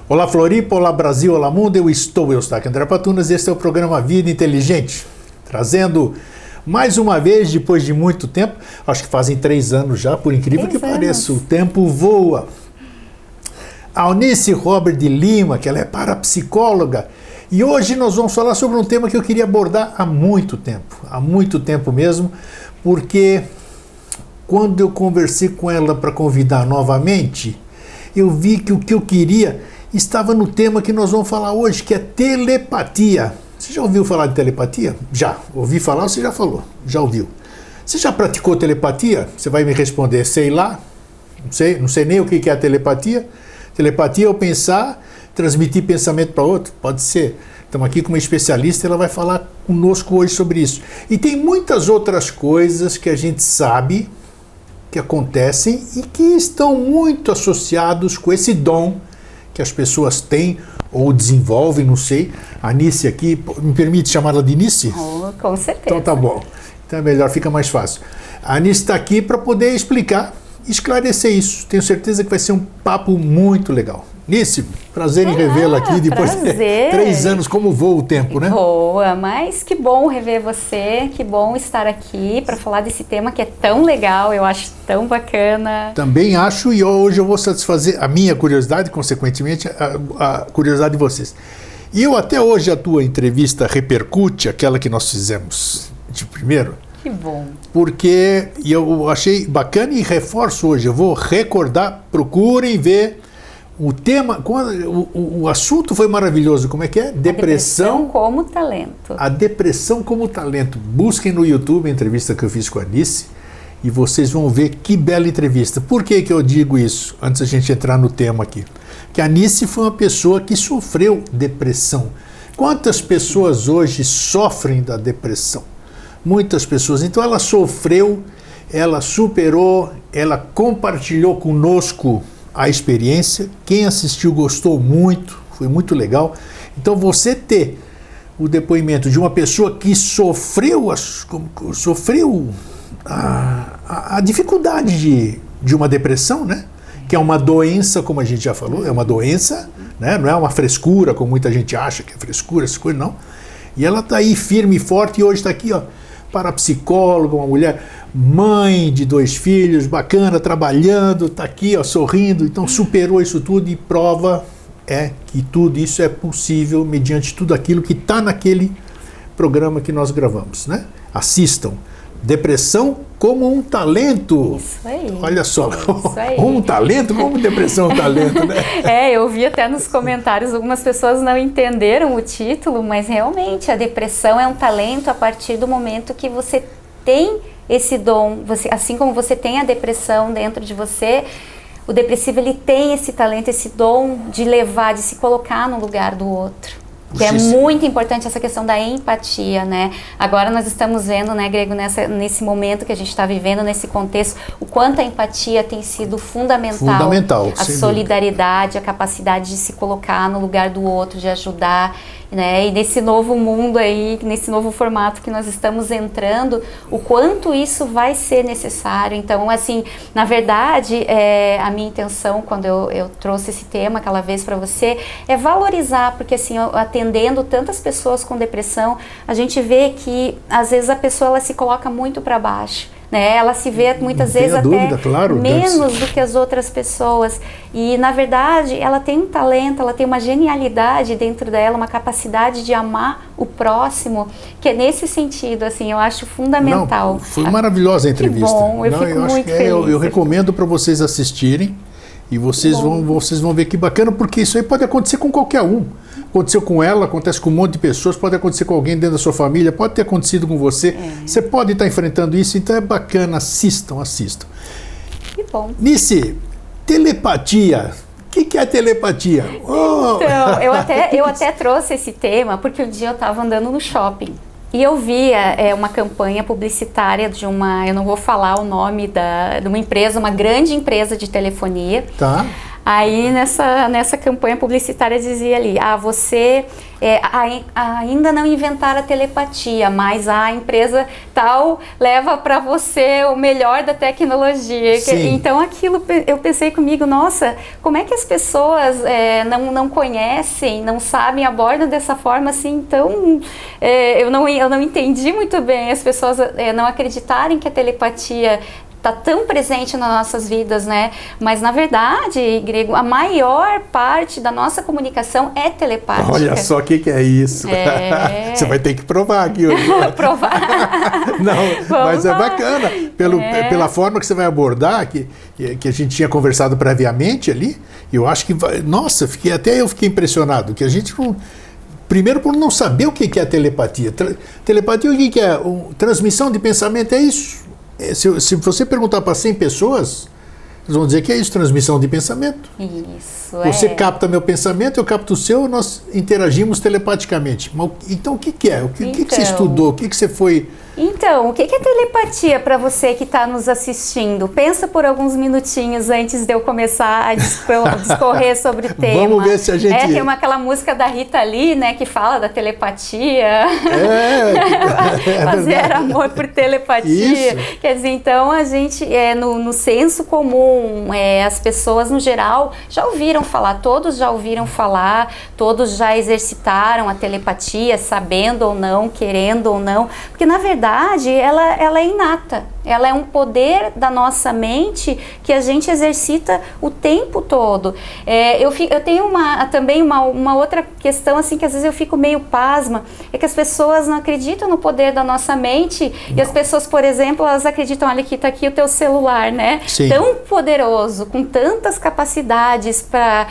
Olá Floripa, olá Brasil, olá mundo, eu Eustáquio André Patunas e este é o programa Vida Inteligente, trazendo mais uma vez, depois de muito tempo, acho que fazem 3 anos já, por incrível que pareça, o tempo voa. A Eunice Robert de Lima, que ela é parapsicóloga, e hoje nós vamos falar sobre um tema que eu queria abordar há muito tempo mesmo, porque quando eu conversei com ela para convidar novamente, eu vi que o que eu queria estava no tema que nós vamos falar hoje, que é telepatia. Você já ouviu falar de telepatia? Já. Ouvi falar, você já falou. Já ouviu. Você já praticou telepatia? Você vai me responder, sei lá. Não sei nem o que é a telepatia. Telepatia é eu pensar, transmitir pensamento para outro? Pode ser. Estamos aqui com uma especialista, ela vai falar conosco hoje sobre isso. E tem muitas outras coisas que a gente sabe que acontecem e que estão muito associados com esse dom que as pessoas têm ou desenvolvem, não sei. A Nice aqui, me permite chamá-la de Nice? Oh, com certeza. Então tá bom. Então é melhor, fica mais fácil. A Nice está aqui para poder explicar, esclarecer isso. Tenho certeza que vai ser um papo muito legal. Nice, prazer em revê-la aqui depois de 3 anos, como voa o tempo, né? Voa, mas que bom rever você, que bom estar aqui para falar desse tema que é tão legal, eu acho tão bacana. Também acho, e hoje eu vou satisfazer a minha curiosidade, consequentemente a curiosidade de vocês. E eu até hoje a tua entrevista repercute, aquela que nós fizemos de primeiro. Que bom. Porque eu achei bacana e reforço hoje, eu vou recordar, procurem ver. O tema, o assunto foi maravilhoso, como é que é? Depressão como talento. A depressão como talento. Busquem no YouTube a entrevista que eu fiz com a Nice e vocês vão ver que bela entrevista. Por que eu digo isso? Antes da gente entrar no tema aqui. Que a Nice foi uma pessoa que sofreu depressão. Quantas pessoas hoje sofrem da depressão? Muitas pessoas. Então ela sofreu, ela superou, ela compartilhou conosco a experiência. Quem assistiu gostou muito, foi muito legal. Então você ter o depoimento de uma pessoa que sofreu a dificuldade de uma depressão, né? Que é uma doença, como a gente já falou, é uma doença, né? Não é uma frescura, como muita gente acha que é frescura, essas coisas, não. E ela está aí firme e forte e hoje está aqui, ó, parapsicóloga, uma mulher, mãe de 2 filhos, bacana, trabalhando, está aqui, ó, sorrindo, então superou isso tudo e prova é que tudo isso é possível mediante tudo aquilo que está naquele programa que nós gravamos, né? Assistam. Depressão como um talento. Isso aí. Olha só, isso aí. Um talento como depressão um talento, né? Eu vi até nos comentários, algumas pessoas não entenderam o título, mas realmente a depressão é um talento a partir do momento que você tem esse dom, assim como você tem a depressão dentro de você, o depressivo ele tem esse talento, esse dom de levar, de se colocar no lugar do outro. Que é muito importante essa questão da empatia, né? Agora nós estamos vendo, né, Grego, nesse momento que a gente está vivendo, nesse contexto, o quanto a empatia tem sido fundamental. A solidariedade, a capacidade de se colocar no lugar do outro, de ajudar, né? E nesse novo mundo aí, nesse novo formato que nós estamos entrando, o quanto isso vai ser necessário. Então, assim, na verdade, a minha intenção quando eu trouxe esse tema aquela vez para você é valorizar, porque assim, atendendo tantas pessoas com depressão, a gente vê que às vezes a pessoa ela se coloca muito para baixo, né? Ela se vê muitas vezes até menos do que as outras pessoas e na verdade ela tem um talento, ela tem uma genialidade dentro dela, uma capacidade de amar o próximo, que é nesse sentido, assim, eu acho fundamental. Não, foi maravilhosa a entrevista. Que bom, eu fico muito feliz. Eu recomendo para vocês assistirem e vocês vão ver que bacana, porque isso aí pode acontecer com qualquer um. Aconteceu com ela, acontece com um monte de pessoas, pode acontecer com alguém dentro da sua família, pode ter acontecido com você. Você pode estar enfrentando isso, então é bacana, assistam. Que bom. Nice, telepatia. O que é telepatia? Então, eu até trouxe esse tema porque um dia eu estava andando no shopping e eu via uma campanha publicitária de eu não vou falar o nome de uma empresa, uma grande empresa de telefonia. Tá. Aí nessa campanha publicitária dizia ali, você ainda não inventaram a telepatia, mas a empresa tal leva para você o melhor da tecnologia. Então aquilo, eu pensei comigo, nossa, como é que as pessoas não conhecem, não sabem, abordam dessa forma assim, então eu não entendi muito bem as pessoas não acreditarem que a telepatia está tão presente nas nossas vidas, né? Mas, na verdade, Grego, a maior parte da nossa comunicação é telepática. Olha só o que é isso. Você vai ter que provar aqui hoje. Provar. Não, mas é bacana. Pela forma que você vai abordar, que a gente tinha conversado previamente ali, eu acho que... Nossa, eu fiquei impressionado, que a gente... Primeiro, por não saber o que é a telepatia. Telepatia, o que é? Transmissão de pensamento, é isso. Se você perguntar para 100 pessoas, eles vão dizer que é isso, transmissão de pensamento. Isso, Você capta meu pensamento, eu capto o seu, nós interagimos telepaticamente. Mas, então, o que é? O que você estudou? O que você foi... Então, o que é telepatia para você que está nos assistindo? Pensa por alguns minutinhos antes de eu começar a discorrer sobre o tema. Vamos ver se a gente... Tem aquela música da Rita Lee, né, que fala da telepatia. Fazer amor por telepatia. Isso. Quer dizer, então a gente, no senso comum, as pessoas no geral já ouviram falar, todos já ouviram falar, todos já exercitaram a telepatia, sabendo ou não, querendo ou não, porque na verdade ela é inata, ela é um poder da nossa mente que a gente exercita o tempo todo. Eu tenho também uma outra questão assim que às vezes eu fico meio pasma, é que as pessoas não acreditam no poder da nossa mente. Não. E as pessoas, por exemplo, elas acreditam, olha, que está aqui o teu celular, né? Sim. Tão poderoso, com tantas capacidades para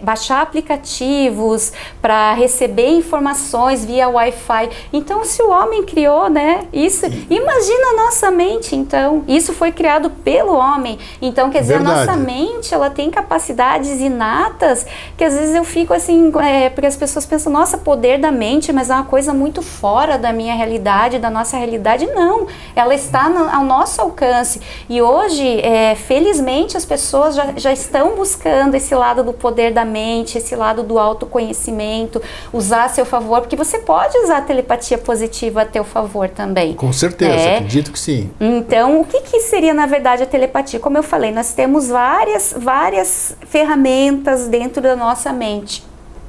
baixar aplicativos, para receber informações via Wi-Fi. Então, se o homem criou, né, isso, imagina a nossa mente, então, isso foi criado pelo homem, então, quer dizer, Verdade. A nossa mente, ela tem capacidades inatas, que às vezes eu fico assim, porque as pessoas pensam, nossa, poder da mente, mas é uma coisa muito fora da minha realidade, da nossa realidade. Não, ela está ao nosso alcance, e hoje, felizmente, as pessoas já estão buscando esse lado do poder da mente, esse lado do autoconhecimento, usar a seu favor, porque você pode usar a telepatia positiva a teu favor também. Com certeza, acredito que sim. Então, o que seria, na verdade, a telepatia? Como eu falei, nós temos várias ferramentas dentro da nossa mente.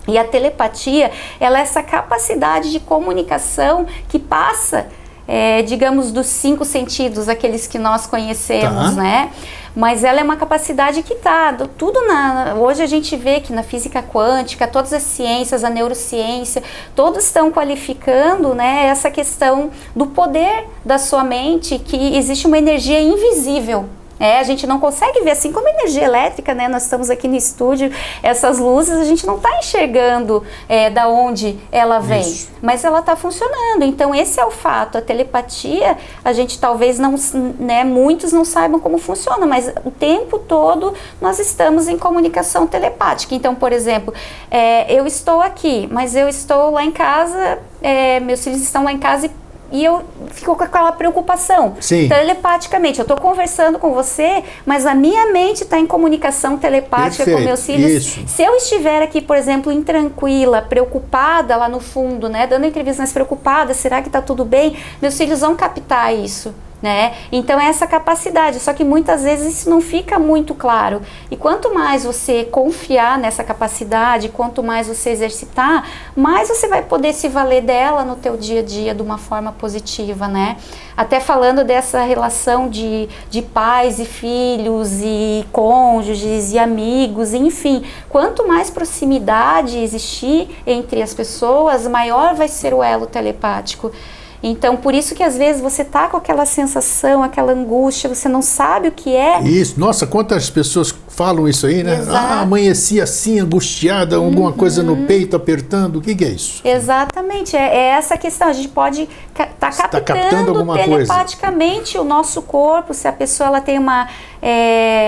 E a telepatia, ela é essa capacidade de comunicação que passa, digamos, dos 5 sentidos, aqueles que nós conhecemos, né? Mas ela é uma capacidade que está hoje a gente vê que na física quântica, todas as ciências, a neurociência, todos estão qualificando, né, essa questão do poder da sua mente, que existe uma energia invisível. A gente não consegue ver, assim como a energia elétrica, né? Nós estamos aqui no estúdio, essas luzes a gente não está enxergando da onde ela vem, Isso. Mas ela está funcionando. Então esse é o fato. A telepatia, a gente talvez não, né? Muitos não saibam como funciona, mas o tempo todo nós estamos em comunicação telepática. Então, por exemplo, eu estou aqui, mas eu estou lá em casa, meus filhos estão lá em casa e eu fico com aquela preocupação. Sim. Telepaticamente, eu estou conversando com você, mas a minha mente está em comunicação telepática Perfeito. Com meus filhos. Isso. Se eu estiver aqui, por exemplo, intranquila, preocupada lá no fundo, né, dando entrevista, mas preocupada, será que está tudo bem? Meus filhos vão captar isso. Né? Então é essa capacidade, só que muitas vezes isso não fica muito claro, e quanto mais você confiar nessa capacidade, quanto mais você exercitar, mais você vai poder se valer dela no teu dia a dia de uma forma positiva, né? Até falando dessa relação de pais e filhos e cônjuges e amigos, enfim, quanto mais proximidade existir entre as pessoas, maior vai ser o elo telepático. Então, por isso que às vezes você tá com aquela sensação, aquela angústia, você não sabe o que é. Isso, nossa, quantas pessoas falam isso aí, né? Exato. Amanheci assim, angustiada, alguma coisa no peito apertando, o que é isso? Exatamente, é essa questão, a gente pode estar captando telepaticamente o nosso corpo, se a pessoa ela tem uma,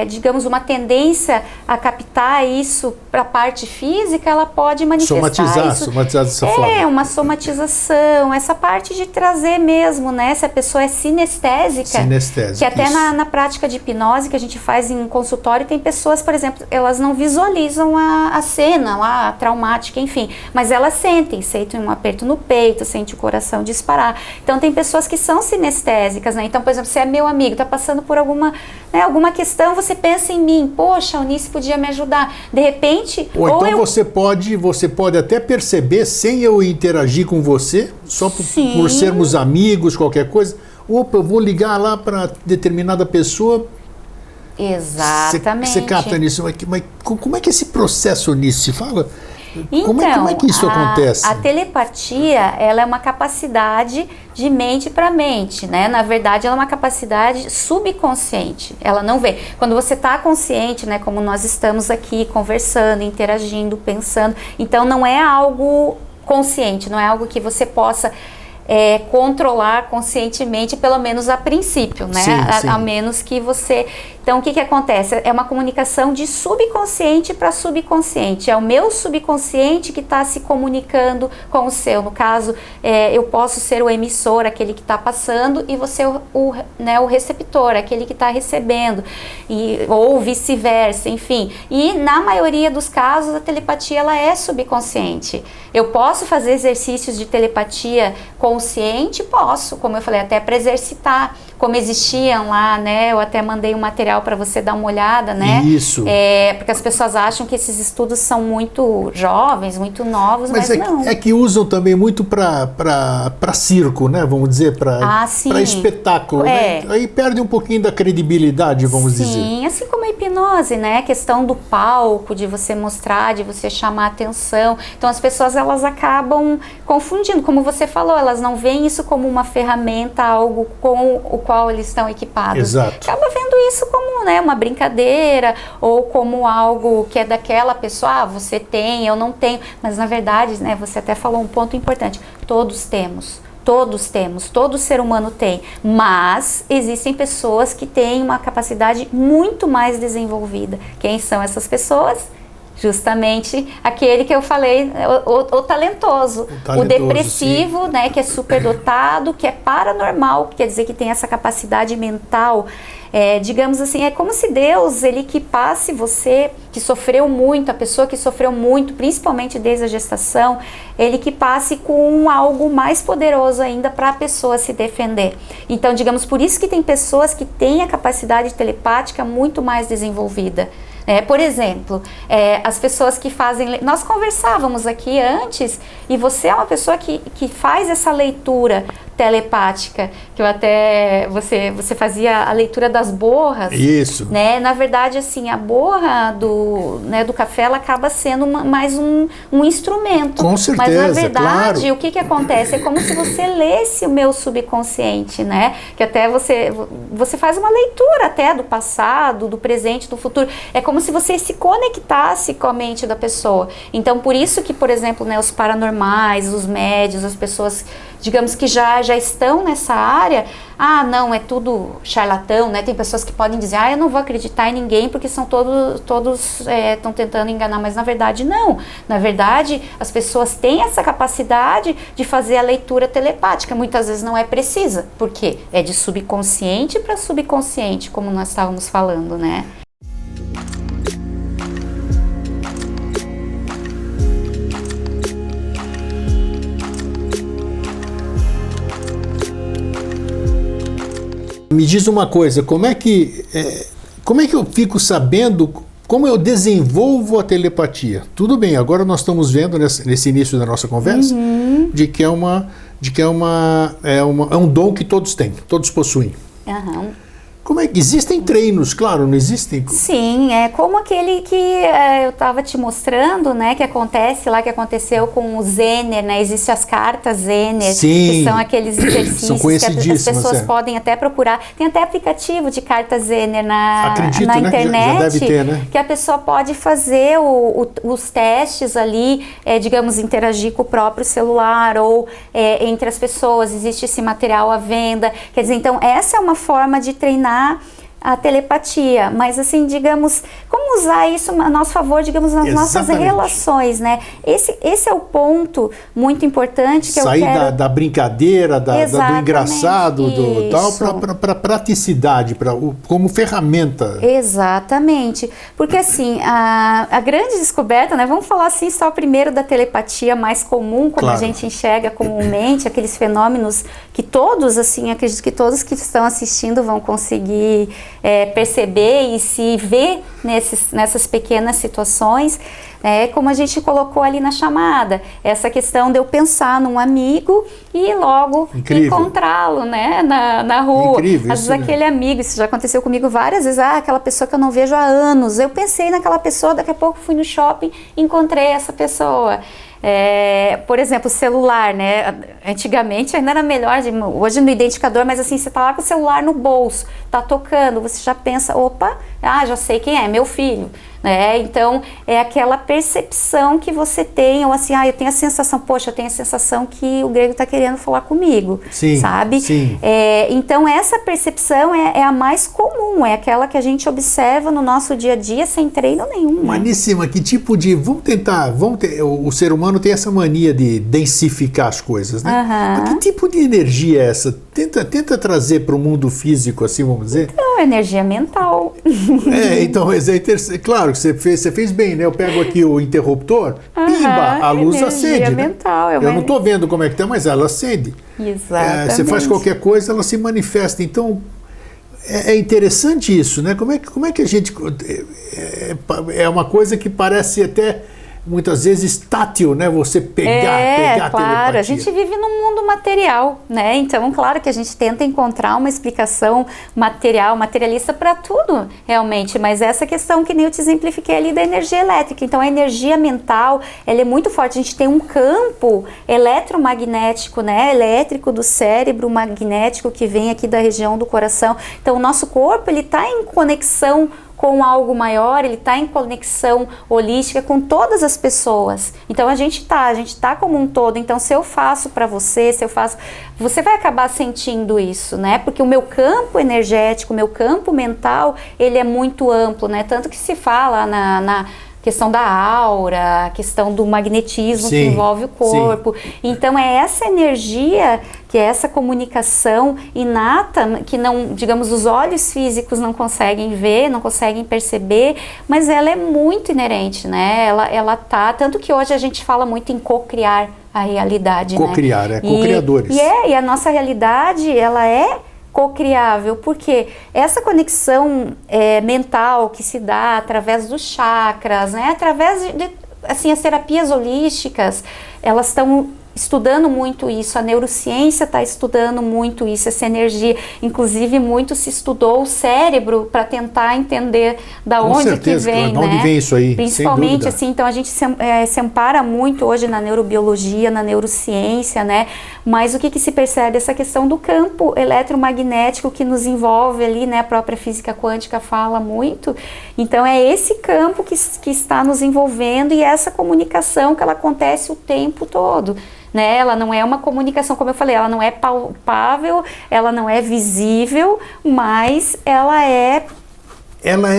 digamos, uma tendência a captar isso para a parte física, ela pode manifestar somatizar dessa forma. Uma somatização, essa parte de trazer mesmo, né? Se a pessoa é sinestésica, que até na prática de hipnose que a gente faz em consultório, tem pessoas, por exemplo, elas não visualizam a cena lá, traumática, enfim, mas elas sentem um aperto no peito, sente o coração disparar. Então tem pessoas que são sinestésicas, né? Então, por exemplo, você é meu amigo, está passando por alguma questão, você pensa em mim, poxa, a Eunice podia me ajudar. De repente... Ou então você pode até perceber, sem eu interagir com você, só por sermos amigos, qualquer coisa, opa, eu vou ligar lá para determinada pessoa. Exatamente. Você capta nisso, mas como é que esse processo nisso se fala? Então, como é que isso acontece? A telepatia, ela é uma capacidade de mente para mente, né? Na verdade, ela é uma capacidade subconsciente. Ela não vê. Quando você está consciente, né? Como nós estamos aqui conversando, interagindo, pensando, então não é algo consciente, não é algo que você possa controlar conscientemente, pelo menos a princípio, né? Sim. A menos que você... Então, o que acontece? É uma comunicação de subconsciente para subconsciente. É o meu subconsciente que está se comunicando com o seu. No caso, eu posso ser o emissor, aquele que está passando, e você o receptor, aquele que está recebendo, ou vice-versa, enfim. E na maioria dos casos, a telepatia ela é subconsciente. Eu posso fazer exercícios de telepatia consciente? Posso, como eu falei, até para exercitar, como existiam lá, né? Eu até mandei um material para você dar uma olhada, né? Isso. Porque as pessoas acham que esses estudos são muito jovens, muito novos, mas não. É que usam também muito para circo, né? Vamos dizer, para espetáculo, né? Aí perde um pouquinho da credibilidade, vamos dizer. Sim, assim como a hipnose, né? A questão do palco, de você mostrar, de você chamar a atenção. Então as pessoas elas acabam confundindo, como você falou, elas não veem isso como uma ferramenta, algo com o qual eles estão equipados. Exato. Acaba vendo isso como, né, uma brincadeira ou como algo que é daquela pessoa, você tem, eu não tenho, mas na verdade, né, você até falou um ponto importante, todos temos, todo ser humano tem, mas existem pessoas que têm uma capacidade muito mais desenvolvida. Quem são essas pessoas? Justamente aquele que eu falei, o talentoso, o depressivo, né, que é superdotado, que é paranormal, quer dizer que tem essa capacidade mental, digamos assim, é como se Deus, ele equipasse você, que sofreu muito, a pessoa que sofreu muito, principalmente desde a gestação, ele equipasse com algo mais poderoso ainda para a pessoa se defender. Então, digamos, por isso que tem pessoas que têm a capacidade telepática muito mais desenvolvida. Por exemplo, as pessoas que fazem... Nós conversávamos aqui antes e você é uma pessoa que faz essa leitura telepática, que eu até... Você fazia a leitura das borras. Isso. Né? Na verdade, assim, a borra do café, ela acaba sendo mais um instrumento. Com certeza, mas, na verdade, claro. O que acontece? É como se você lesse o meu subconsciente, né? Que até você faz uma leitura até do passado, do presente, do futuro. É como se você se conectasse com a mente da pessoa. Então, por isso que, por exemplo, né, os paranormais, os médios, as pessoas, digamos que já estão nessa área, não, é tudo charlatão, né? Tem pessoas que podem dizer, eu não vou acreditar em ninguém porque são todos estão tentando enganar, mas na verdade não. Na verdade, as pessoas têm essa capacidade de fazer a leitura telepática, muitas vezes não é precisa, porque é de subconsciente para subconsciente, como nós estávamos falando, né? Me diz uma coisa, como é que eu fico sabendo, como eu desenvolvo a telepatia? Tudo bem, agora nós estamos vendo nesse início da nossa conversa de que é um dom que todos têm, todos possuem. Uhum. Como é que existem treinos, claro, não existem? Sim, é como aquele que eu estava te mostrando, né, que aconteceu com o Zener, né, existem as cartas Zener, que são aqueles exercícios que as pessoas podem até procurar, tem até aplicativo de cartas Zener na internet, já deve ter, né? Que a pessoa pode fazer os testes ali, digamos, interagir com o próprio celular ou entre as pessoas, existe esse material à venda, quer dizer, então essa é uma forma de treinar a telepatia, mas assim, digamos, como usar isso a nosso favor, digamos, nas nossas relações, né? Esse é o ponto muito importante que sair eu quero... da brincadeira, do engraçado, do tal, para praticidade, como ferramenta. Exatamente, porque assim, a grande descoberta, né? Vamos falar assim só primeiro da telepatia mais comum, como a gente enxerga comumente, aqueles fenômenos que todos, assim, acredito que todos que estão assistindo vão conseguir perceber e se ver nessas pequenas situações, como a gente colocou ali na chamada, essa questão de eu pensar num amigo e logo encontrá-lo, né, na rua. Incrível, às vezes aquele amigo, isso já aconteceu comigo várias vezes, aquela pessoa que eu não vejo há anos, eu pensei naquela pessoa, daqui a pouco fui no shopping, encontrei essa pessoa. Por exemplo, celular, né? Antigamente ainda era melhor, hoje no identificador, mas assim, você tá lá com o celular no bolso, tá tocando, você já pensa, opa, já sei quem é, meu filho. Então, é aquela percepção que você tem, ou assim, eu tenho a sensação, poxa, eu tenho a sensação que o grego está querendo falar comigo, sabe? Sim. Então, essa percepção é a mais comum, é aquela que a gente observa no nosso dia a dia sem treino nenhum. Maníssima, que tipo de... o ser humano tem essa mania de densificar as coisas, né? Mas que tipo de energia é essa? Tenta trazer para o mundo físico, assim, vamos dizer? Então, energia mental. Então, claro, você fez bem, né? Eu pego aqui o interruptor, pimba, a luz acende. Mental, né? Eu não estou vendo como é que tá, mas ela acende. Exatamente. Você faz qualquer coisa, ela se manifesta. Então, é interessante isso, né? Como é que a gente... É uma coisa que parece até... muitas vezes tátil, né? Você pegar claro, a telepatia. A gente vive num mundo material, né? Então, claro que a gente tenta encontrar uma explicação materialista para tudo, realmente, mas essa questão que nem eu te exemplifiquei ali da energia elétrica. Então, a energia mental, ela é muito forte. A gente tem um campo eletromagnético, né? Elétrico do cérebro, magnético, que vem aqui da região do coração. Então, o nosso corpo, ele está em conexão com algo maior, ele está em conexão holística com todas as pessoas. Então a gente tá como um todo. Então se eu faço para você, você vai acabar sentindo isso, né? Porque o meu campo energético, o meu campo mental, ele é muito amplo, né? Tanto que se fala na questão da aura, a questão do magnetismo que envolve o corpo. Então é essa energia, que é essa comunicação inata, que não, digamos, os olhos físicos não conseguem ver, não conseguem perceber, mas ela é muito inerente, né? Ela tá, tanto que hoje a gente fala muito em co-criar a realidade, co-criar, né? Co-criadores. E a nossa realidade, ela é co-criável, porque essa conexão mental que se dá através dos chakras, né, através de assim, as terapias holísticas, elas estão estudando muito isso, a neurociência está estudando muito isso, essa energia, inclusive muito se estudou o cérebro para tentar entender da onde certeza, que vem, de onde vem isso aí, principalmente assim, então a gente se ampara muito hoje na neurobiologia, na neurociência, né, mas o que se percebe? Essa questão do campo eletromagnético que nos envolve ali, né, a própria física quântica fala muito, então é esse campo que está nos envolvendo e essa comunicação que ela acontece o tempo todo. Né? Ela não é uma comunicação, como eu falei, ela não é palpável, ela não é visível, mas ela é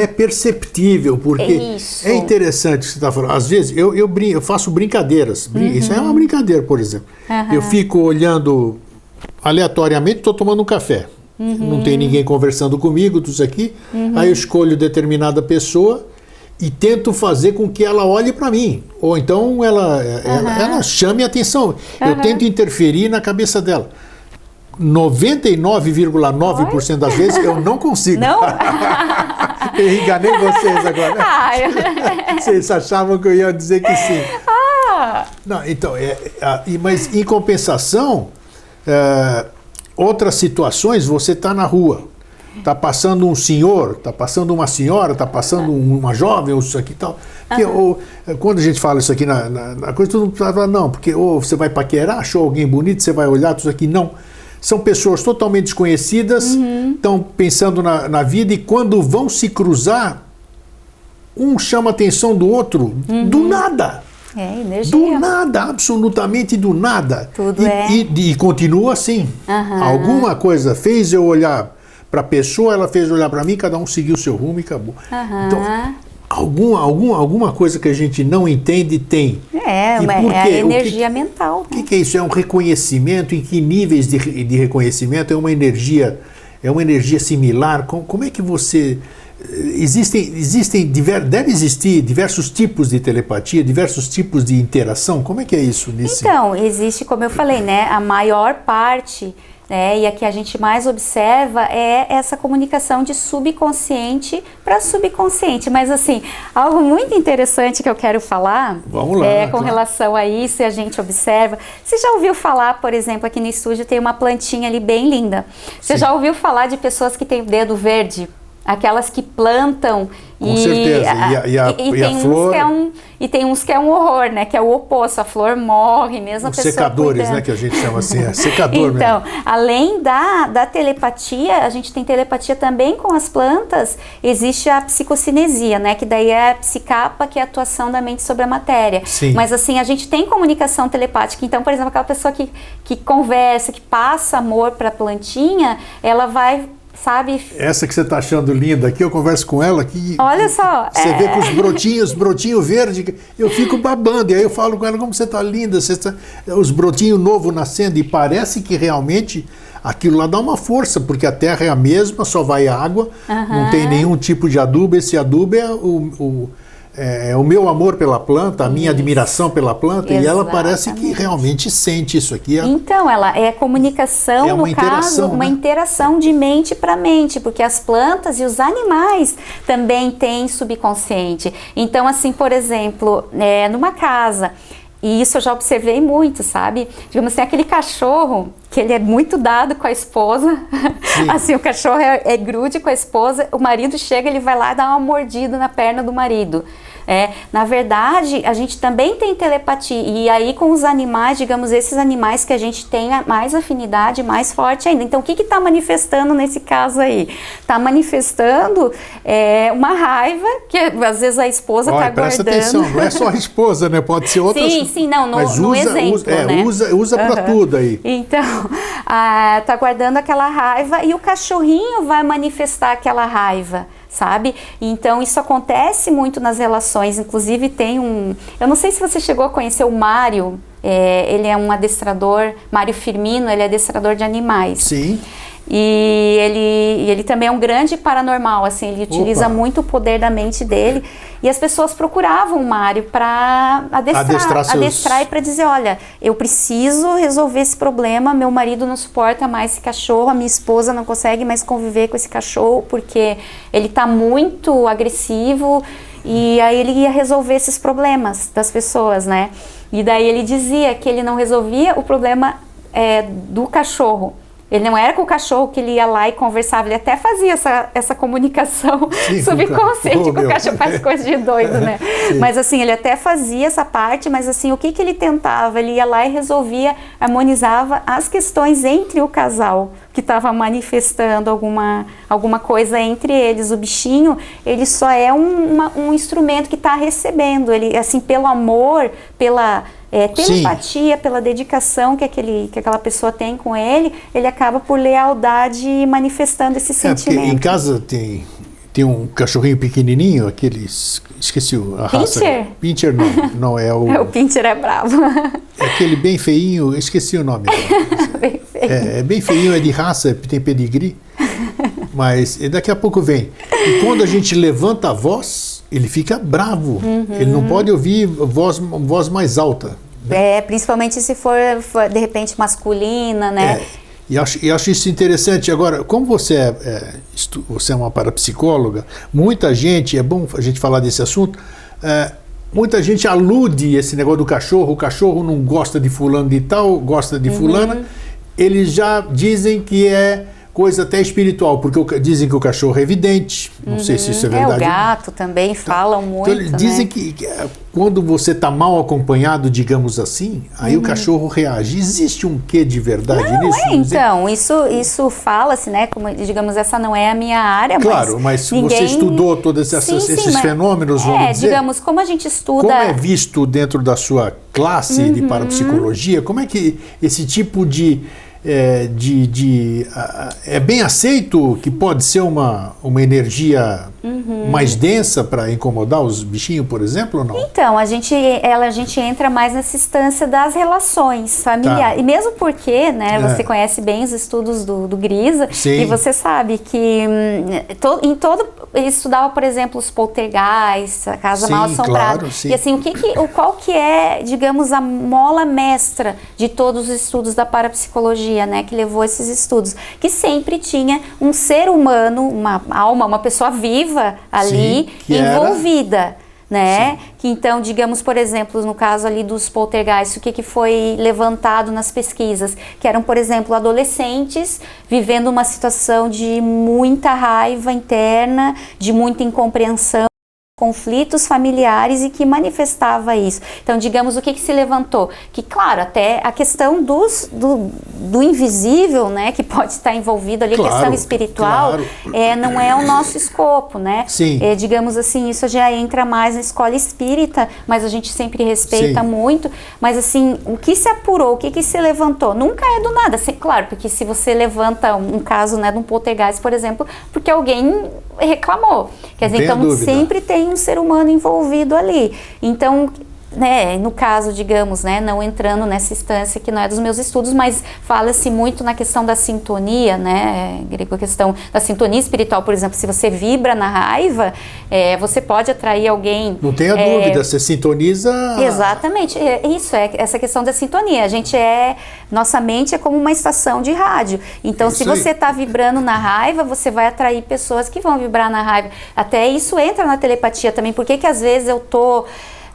perceptível, porque é interessante o que você está falando. Às vezes eu faço brincadeiras, isso é uma brincadeira, por exemplo. Eu fico olhando aleatoriamente, estou tomando um café, não tem ninguém conversando comigo, tudo isso aqui, aí eu escolho determinada pessoa e tento fazer com que ela olhe para mim, ou então ela chame a atenção. Eu tento interferir na cabeça dela. 99,9% das vezes eu não consigo. Não? Eu enganei vocês agora. Vocês achavam que eu ia dizer que sim. Não, então, mas em compensação, outras situações, você está na rua. Está passando um senhor, está passando uma senhora, está passando uma jovem, isso aqui e tal. Quando a gente fala isso aqui na coisa, todo mundo fala, não, porque você vai paquerar, achou alguém bonito, você vai olhar, tudo isso aqui. Não. São pessoas totalmente desconhecidas, estão pensando na vida e quando vão se cruzar, um chama a atenção do outro, do nada. Energia. Do nada, absolutamente do nada. Tudo e continua assim. Alguma coisa fez eu olhar para a pessoa, ela fez olhar para mim, cada um seguiu o seu rumo e acabou. Então, alguma coisa que a gente não entende tem. É a energia mental. O que é isso? É um reconhecimento? Em que níveis de reconhecimento? É uma energia similar? Como é que você... deve existir diversos tipos de telepatia, diversos tipos de interação. Como é que é isso? Então, existe, como eu falei, né, a maior parte, né, e a que a gente mais observa é essa comunicação de subconsciente para subconsciente. Mas assim, algo muito interessante que eu quero falar com relação a isso, e a gente observa. Você já ouviu falar, por exemplo, aqui no estúdio tem uma plantinha ali bem linda. Você já ouviu falar de pessoas que têm o dedo verde? Aquelas que plantam com certeza. E a flor... tem uns que é um horror, né? Que é o oposto, a flor morre, mesmo a pessoa secadores, cuidando. Né? Que a gente chama assim, secador então, mesmo. Além da telepatia, a gente tem telepatia também com as plantas, existe a psicocinesia, né? Que daí é a psicapa, que é a atuação da mente sobre a matéria. Sim. Mas assim, a gente tem comunicação telepática. Então, por exemplo, aquela pessoa que conversa, que passa amor para a plantinha, ela vai... Sabe? Essa que você está achando linda aqui, eu converso com ela aqui. Olha só. Você vê com os brotinhos verdes, eu fico babando. E aí eu falo com ela, como você está linda, os brotinhos novos nascendo. E parece que realmente aquilo lá dá uma força, porque a terra é a mesma, só vai água, não tem nenhum tipo de adubo. Esse adubo é o meu amor pela planta, a minha admiração pela planta. Exatamente. E ela parece que realmente sente isso aqui. Então, ela é comunicação, no caso, uma interação de mente para mente, porque as plantas e os animais também têm subconsciente. Então, assim, por exemplo, numa casa, e isso eu já observei muito, sabe? Digamos, tem aquele cachorro que ele é muito dado com a esposa. Assim, o cachorro é grude com a esposa, o marido chega, ele vai lá e dá uma mordida na perna do marido. Na verdade, a gente também tem telepatia, e aí com os animais, digamos, esses animais que a gente tem mais afinidade, mais forte ainda. Então, o que está manifestando nesse caso aí? Está manifestando uma raiva, que às vezes a esposa está guardando. Presta atenção, não é só a esposa, né? Pode ser outras... Sim, não, no exemplo, né? Usa para tudo aí. Então, tá guardando aquela raiva e o cachorrinho vai manifestar aquela raiva, sabe? Então isso acontece muito nas relações. Inclusive tem eu não sei se você chegou a conhecer o Mário, ele é um adestrador, Mário Firmino, ele é adestrador de animais. Sim. E ele também é um grande paranormal, assim, ele utiliza muito o poder da mente dele, e as pessoas procuravam o Mário para adestrar e para dizer, olha, eu preciso resolver esse problema, meu marido não suporta mais esse cachorro, a minha esposa não consegue mais conviver com esse cachorro porque ele está muito agressivo, e aí ele ia resolver esses problemas das pessoas, né? E daí ele dizia que ele não resolvia o problema do cachorro. Ele não era com o cachorro que ele ia lá e conversava, ele até fazia essa comunicação subconsciente com o cachorro, faz coisa de doido, né? Sim. Mas assim, ele até fazia essa parte, mas assim, o que ele tentava? Ele ia lá e resolvia, harmonizava as questões entre o casal, que estava manifestando alguma coisa entre eles. O bichinho, ele só é um instrumento que está recebendo, ele, assim, pelo amor, pela telepatia, pela dedicação que aquela pessoa tem com ele acaba por lealdade manifestando esse sentimento. Porque em casa tem um cachorrinho pequenininho, esqueci a raça. Pinscher? Pinscher não é o... O Pinscher é bravo. É aquele bem feinho, esqueci o nome. Bem feio. É bem feinho, é de raça, tem pedigree, mas daqui a pouco vem. E quando a gente levanta a voz, ele fica bravo. Ele não pode ouvir voz mais alta. Principalmente se for de repente masculina, né? E acho isso interessante. Agora, como você você é uma parapsicóloga, muita gente, é bom a gente falar desse assunto, muita gente alude esse negócio do cachorro, o cachorro não gosta de fulano de tal, gosta de fulana, eles já dizem que é coisa até espiritual, porque dizem que o cachorro é vidente, não sei se isso é verdade. O gato também falam muito, então, eles dizem que quando você está mal acompanhado, digamos assim, aí o cachorro reage. Existe um quê de verdade nisso? Então, isso fala-se, né, como, digamos, essa não é a minha área, claro, mas se você estudou todos esses fenômenos, vamos dizer... digamos, como a gente estuda... Como é visto dentro da sua classe de parapsicologia, como é que esse tipo de é bem aceito que pode ser uma energia mais densa para incomodar os bichinhos, por exemplo, ou não? Então, a gente entra mais nessa instância das relações familiares. Tá. E mesmo porque, né, você conhece bem os estudos do Grisa, sim, e você sabe que ele estudava, por exemplo, os poltergeists, a casa mal assombrada. Claro, sim. E assim, qual que é, digamos, a mola mestra de todos os estudos da parapsicologia, né, que levou esses estudos? Que sempre tinha um ser humano, uma alma, uma pessoa viva ali, sim, envolvida, né? Sim. Que então, digamos, por exemplo, no caso ali dos poltergeists, o que foi levantado nas pesquisas? Que eram, por exemplo, adolescentes vivendo uma situação de muita raiva interna, de muita incompreensão, conflitos familiares, e que manifestava isso. Então, digamos, o que se levantou? Que, claro, até a questão do invisível, né, que pode estar envolvido ali, claro, a questão espiritual, claro, não é o nosso escopo, né? Sim. Digamos assim, isso já entra mais na escola espírita, mas a gente sempre respeita, sim, muito. Mas, assim, o que se apurou, o que se levantou? Nunca é do nada. Assim, claro, porque se você levanta um caso, né, de um poltergeist, por exemplo, porque alguém reclamou. Quer dizer, então dúvida, sempre tem um ser humano envolvido ali. Então, né, no caso, digamos, né, não entrando nessa instância que não é dos meus estudos, mas fala-se muito na questão da sintonia, né, a questão da sintonia espiritual, por exemplo, se você vibra na raiva, você pode atrair alguém... Não tenha dúvida, você sintoniza... Exatamente, essa questão da sintonia. Nossa mente é como uma estação de rádio. Então, se você está vibrando na raiva, você vai atrair pessoas que vão vibrar na raiva. Até isso entra na telepatia também. Por que às vezes eu tô...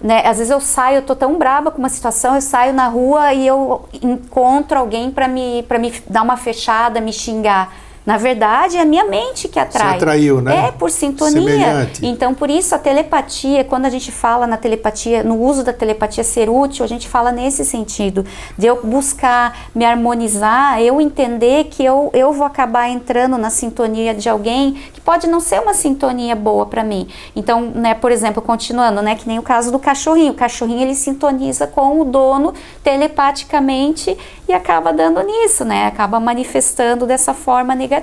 Né, às vezes eu tô tão braba com uma situação, eu saio na rua e eu encontro alguém para me dar uma fechada, me xingar. Na verdade, é a minha mente que atrai. Você atraiu, né? Por sintonia. Semelhante. Então, por isso, a telepatia, quando a gente fala na telepatia, no uso da telepatia ser útil, a gente fala nesse sentido, de eu buscar me harmonizar, eu entender que eu vou acabar entrando na sintonia de alguém que pode não ser uma sintonia boa para mim. Então, né, por exemplo, continuando, né, que nem o caso do cachorrinho. O cachorrinho, ele sintoniza com o dono telepaticamente e acaba dando nisso, né? Acaba manifestando dessa forma negativa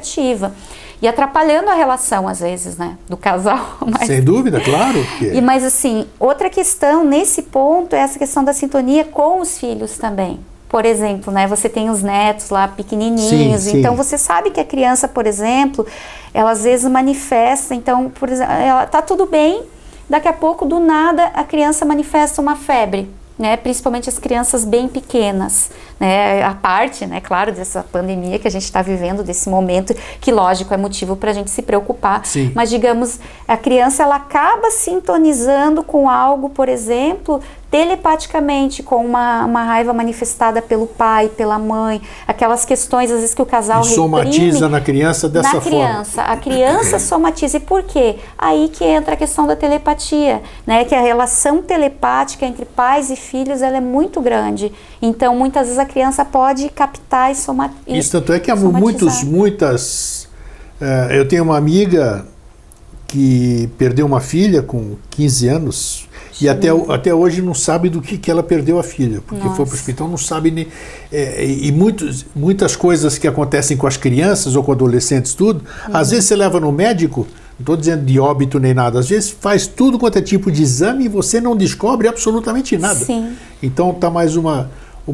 e atrapalhando a relação, às vezes, né, do casal. Mas... Sem dúvida, claro. Mas, assim, outra questão nesse ponto é essa questão da sintonia com os filhos também. Por exemplo, né, você tem os netos lá pequenininhos, sim, então você sabe que a criança, por exemplo, ela às vezes manifesta, então, por exemplo, ela tá tudo bem, daqui a pouco, do nada, a criança manifesta uma febre. Né, principalmente as crianças bem pequenas, né, a parte, né, claro, dessa pandemia que a gente está vivendo, desse momento, que lógico é motivo para a gente se preocupar, sim, mas digamos, a criança ela acaba sintonizando com algo, por exemplo, telepaticamente, com uma raiva manifestada pelo pai, pela mãe, aquelas questões às vezes que o casal reprime. Somatiza na criança dessa forma. A criança somatiza. E por quê? Aí que entra a questão da telepatia, né? Que a relação telepática entre pais e filhos, ela é muito grande. Então, muitas vezes a criança pode captar e somatizar. Isso tanto é que há muitas... eu tenho uma amiga que perdeu uma filha com 15 anos... E até hoje não sabe do que ela perdeu a filha, porque foi para o hospital, não sabe nem... e muitas coisas que acontecem com as crianças ou com adolescentes, tudo, às vezes você leva no médico, não estou dizendo de óbito nem nada, às vezes faz tudo quanto é tipo de exame e você não descobre absolutamente nada. Sim. Então está mais uma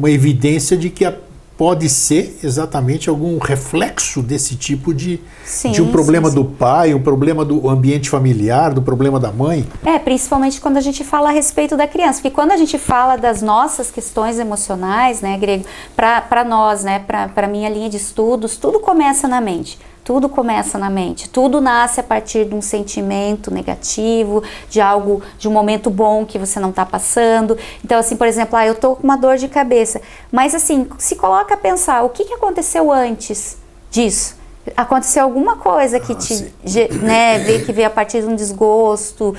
evidência de que pode ser exatamente algum reflexo desse tipo de um problema do pai, um problema do ambiente familiar, do problema da mãe. Principalmente quando a gente fala a respeito da criança, porque quando a gente fala das nossas questões emocionais, né, Grego, para nós, né, para minha linha de estudos, tudo começa na mente. Tudo começa na mente, tudo nasce a partir de um sentimento negativo, de um momento bom que você não está passando. Então, assim, por exemplo, eu tô com uma dor de cabeça, mas assim, se coloca a pensar, o que aconteceu antes disso? Aconteceu alguma coisa que veio a partir de um desgosto,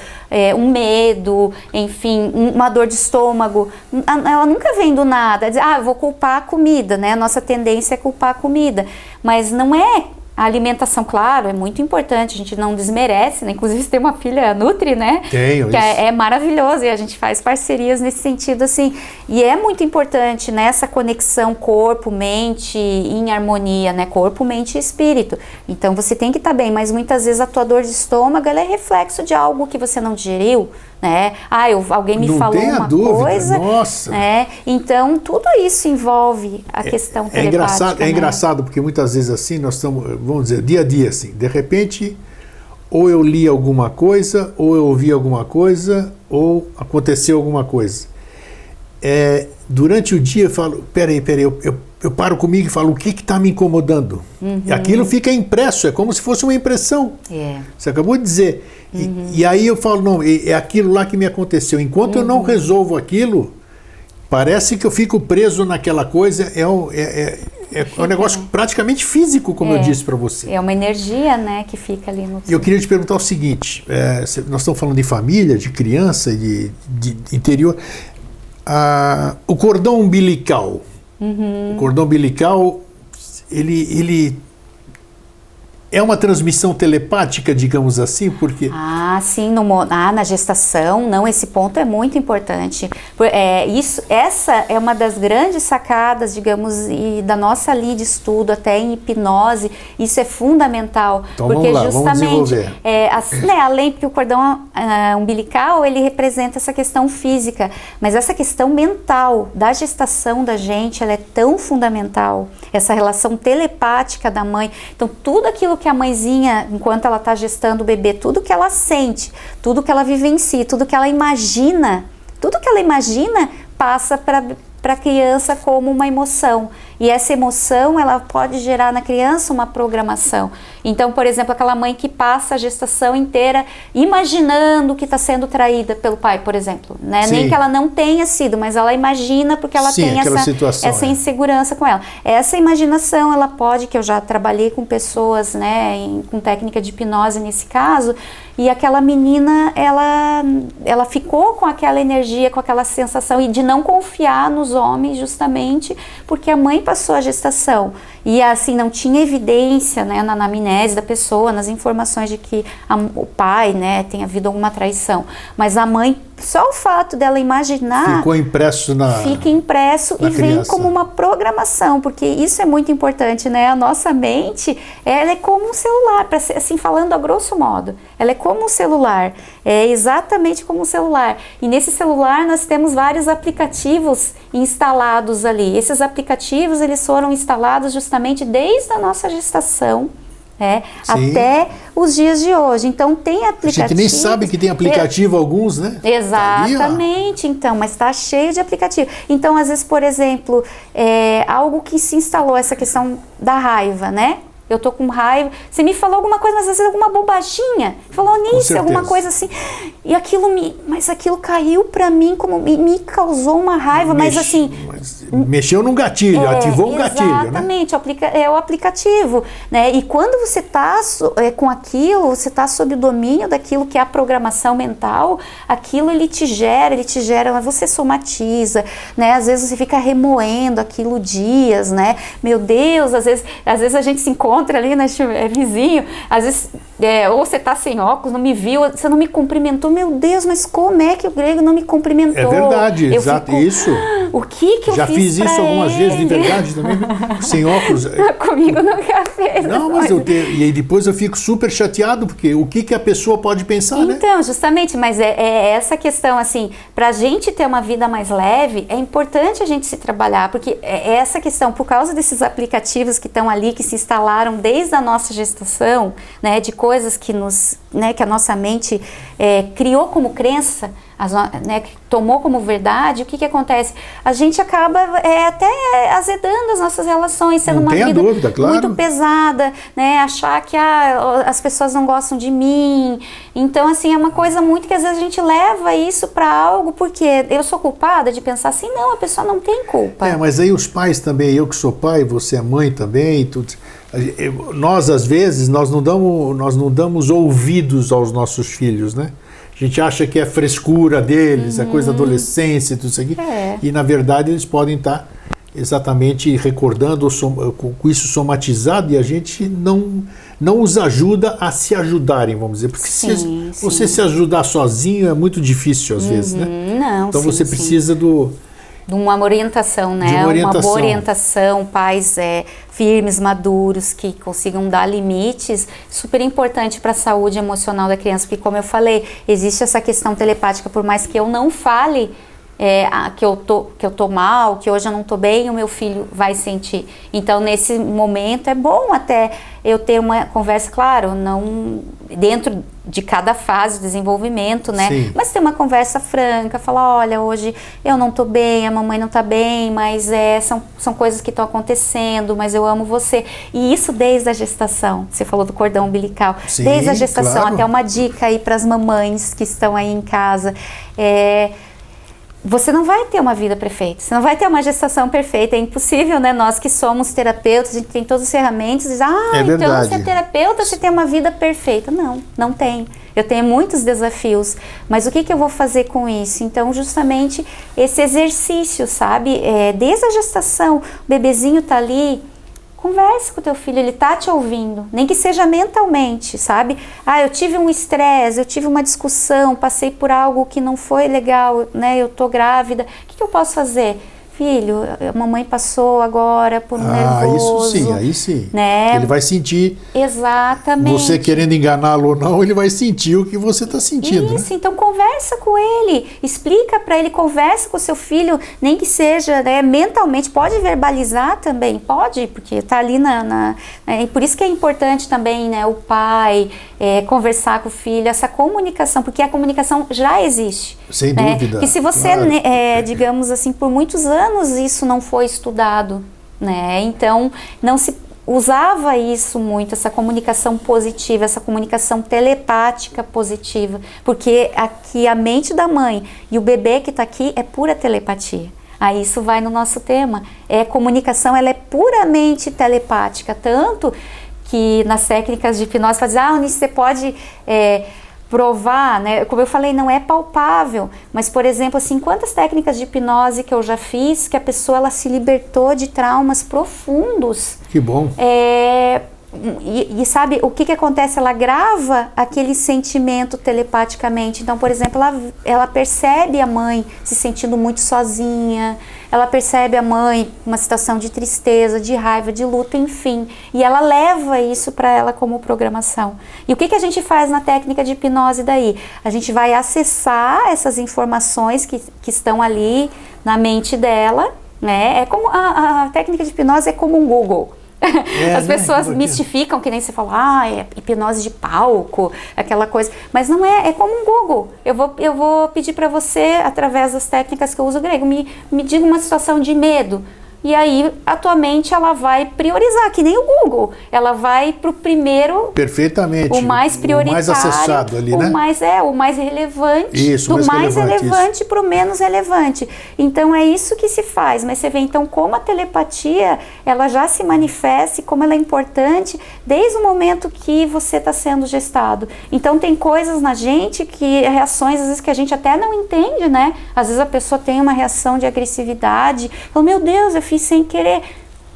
um medo, enfim, uma dor de estômago. Ela nunca vem do nada, eu vou culpar a comida, né? A nossa tendência é culpar a comida, mas não é A alimentação, claro, é muito importante, a gente não desmerece, né? Inclusive você tem uma filha Nutri, né? Tenho, que isso. é maravilhoso e a gente faz parcerias nesse sentido, assim. E é muito importante nessa conexão corpo-mente em harmonia, né? Corpo, mente e espírito. Então você tem que estar bem, mas muitas vezes a tua dor de estômago ela é reflexo de algo que você não digeriu, né? Alguém me falou uma coisa, nossa. né? Então tudo isso envolve a questão telepática. É engraçado porque muitas vezes assim nós estamos, vamos dizer, dia a dia assim, de repente ou eu li alguma coisa, ou eu ouvi alguma coisa, ou aconteceu alguma coisa. Durante o dia eu falo, peraí, eu paro comigo e falo, o que está me incomodando? E aquilo fica impresso, é como se fosse uma impressão. Você acabou de dizer. E aí eu falo, não, é aquilo lá que me aconteceu. Enquanto eu não resolvo aquilo, parece que eu fico preso naquela coisa, é um negócio praticamente físico, como eu disse para você. É uma energia, né, que fica ali no... E eu queria te perguntar o seguinte, nós estamos falando de família, de criança, de interior. O cordão umbilical, ele é uma transmissão telepática, digamos assim, porque... sim, na gestação, não, esse ponto é muito importante. Essa é uma das grandes sacadas, digamos, e da nossa linha de estudo, até em hipnose, isso é fundamental. Então porque vamos lá, justamente, vamos desenvolver. Além que o cordão umbilical, ele representa essa questão física, mas essa questão mental da gestação da gente, ela é tão fundamental, essa relação telepática da mãe. Então, tudo aquilo que a mãezinha, enquanto ela está gestando o bebê, tudo que ela sente, tudo que ela vivencia, tudo que ela imagina passa para a criança como uma emoção. E essa emoção, ela pode gerar na criança uma programação. Então, por exemplo, aquela mãe que passa a gestação inteira imaginando que está sendo traída pelo pai, por exemplo. Né? Nem que ela não tenha sido, mas ela imagina porque ela tem essa insegurança com ela. Essa imaginação, ela pode, que eu já trabalhei com pessoas, né, com técnica de hipnose nesse caso, e aquela menina, ela ficou com aquela energia, com aquela sensação, e de não confiar nos homens justamente porque a mãe passou a gestação. E assim, não tinha evidência, né, na anamnese da pessoa, nas informações de que o pai, né, tenha havido alguma traição. Mas a mãe, só o fato dela imaginar... Fica impresso e vem como uma programação, porque isso é muito importante, né? A nossa mente, ela é como um celular, assim, falando a grosso modo. Ela é como um celular, é exatamente como um celular. E nesse celular nós temos vários aplicativos instalados ali. Esses aplicativos, eles foram instalados justamente desde a nossa gestação, até os dias de hoje. Então tem aplicativos... A gente nem sabe que tem aplicativo alguns, né? Exatamente, tá ali, então, mas está cheio de aplicativo. Então, às vezes, por exemplo, algo que se instalou, essa questão da raiva, né? Eu tô com raiva, você me falou alguma coisa, mas às vezes alguma bobaginha, falou nisso, alguma coisa assim, e aquilo caiu pra mim, como me causou uma raiva, mas assim... Mexeu num gatilho, ativou um gatilho, né? Exatamente, é o aplicativo, né? E quando você tá com aquilo, você tá sob o domínio daquilo que é a programação mental, aquilo ele te gera, mas você somatiza, né? Às vezes você fica remoendo aquilo dias, né? Meu Deus, às vezes a gente se encontra ali, né, vizinho, às vezes, ou você tá sem óculos, não me viu, você não me cumprimentou, meu Deus, mas como é que o Grego não me cumprimentou? É verdade, exato, isso. O que eu já fiz isso algumas vezes, de verdade também, sem óculos. Comigo nunca fez. Não, mas e aí depois eu fico super chateado, porque o que a pessoa pode pensar, né? Então, justamente, mas é essa questão, assim, pra gente ter uma vida mais leve, é importante a gente se trabalhar, porque é essa questão, por causa desses aplicativos que estão ali, que se instalaram desde a nossa gestação, né, de coisas que que a nossa mente criou como crença, tomou como verdade, o que acontece? A gente acaba até azedando as nossas relações, sendo uma vida muito pesada, né? Achar que as pessoas não gostam de mim. Então, assim, é uma coisa muito que às vezes a gente leva isso para algo, porque eu sou culpada de pensar assim, não, a pessoa não tem culpa. Mas aí os pais também, eu que sou pai, você é mãe também, tudo. Nós, às vezes, nós não damos ouvidos aos nossos filhos, né? A gente acha que é frescura deles, é coisa da adolescência, tudo isso aqui. E, na verdade, eles podem estar exatamente recordando com isso somatizado, e a gente não os ajuda a se ajudarem, vamos dizer. Porque Sim, você se ajudar sozinho é muito difícil às vezes, né? Não, então sim, você precisa de uma orientação, né? De uma orientação. Uma boa orientação, pais firmes, maduros, que consigam dar limites, super importante para a saúde emocional da criança, porque como eu falei, existe essa questão telepática, por mais que eu não fale que eu tô mal, que hoje eu não tô bem, o meu filho vai sentir. Então, nesse momento, é bom até eu ter uma conversa, claro, não dentro de cada fase de desenvolvimento, né? Sim. Mas ter uma conversa franca, falar, olha, hoje eu não tô bem, a mamãe não tá bem, mas são coisas que estão acontecendo, mas eu amo você. E isso desde a gestação. Você falou do cordão umbilical. Sim, desde a gestação, claro. até uma dica aí para as mamães que estão aí em casa. Você não vai ter uma vida perfeita, você não vai ter uma gestação perfeita, é impossível, né? Nós que somos terapeutas, a gente tem todas as ferramentas, diz, então você é terapeuta, você tem uma vida perfeita. Não tem. Eu tenho muitos desafios, mas o que eu vou fazer com isso? Então, justamente esse exercício, sabe? Desde a gestação, o bebezinho tá ali, converse com o teu filho, ele tá te ouvindo, nem que seja mentalmente, sabe? Eu tive um estresse, eu tive uma discussão, passei por algo que não foi legal, né? Eu tô grávida, o que eu posso fazer? Filho, a mamãe passou agora por um nervoso. Isso sim, aí sim. Né? Ele vai sentir. Exatamente. Você querendo enganá-lo ou não, ele vai sentir o que você está sentindo. Isso, né? Então conversa com ele, explica para ele, conversa com o seu filho, nem que seja, né, mentalmente, pode verbalizar também, pode, porque está ali e por isso que é importante também, né, o pai conversar com o filho, essa comunicação, porque a comunicação já existe. Sem né? dúvida. E se você, claro. digamos assim, por muitos anos isso não foi estudado, né? Então não se usava isso muito, essa comunicação positiva, essa comunicação telepática positiva, porque aqui a mente da mãe e o bebê que está aqui é pura telepatia. Aí isso vai no nosso tema, comunicação, ela é puramente telepática, tanto que nas técnicas de hipnose fazem, você pode provar, né? Como eu falei, não é palpável, mas por exemplo, assim, quantas técnicas de hipnose que eu já fiz que a pessoa ela se libertou de traumas profundos. Que bom. E sabe, o que acontece? Ela grava aquele sentimento telepaticamente. Então, por exemplo, ela percebe a mãe se sentindo muito sozinha, ela percebe a mãe uma situação de tristeza, de raiva, de luto, enfim. E ela leva isso para ela como programação. E o que a gente faz na técnica de hipnose daí? A gente vai acessar essas informações que estão ali na mente dela, né? É como a técnica de hipnose é como um Google. As pessoas mistificam, que nem você fala, é hipnose de palco, aquela coisa, mas não é como um Google. Eu vou pedir para você, através das técnicas que eu uso grego, me diga uma situação de medo. E aí, a tua mente, ela vai priorizar, que nem o Google. Ela vai para o primeiro... Perfeitamente. O mais prioritário. O mais acessado ali, né? O mais relevante. Isso, do mais relevante para o menos relevante. Então, é isso que se faz. Mas você vê, então, como a telepatia, ela já se manifesta e como ela é importante desde o momento que você está sendo gestado. Então, tem coisas na gente reações, às vezes, que a gente até não entende, né? Às vezes, a pessoa tem uma reação de agressividade. Fala, meu Deus, eu fiz sem querer.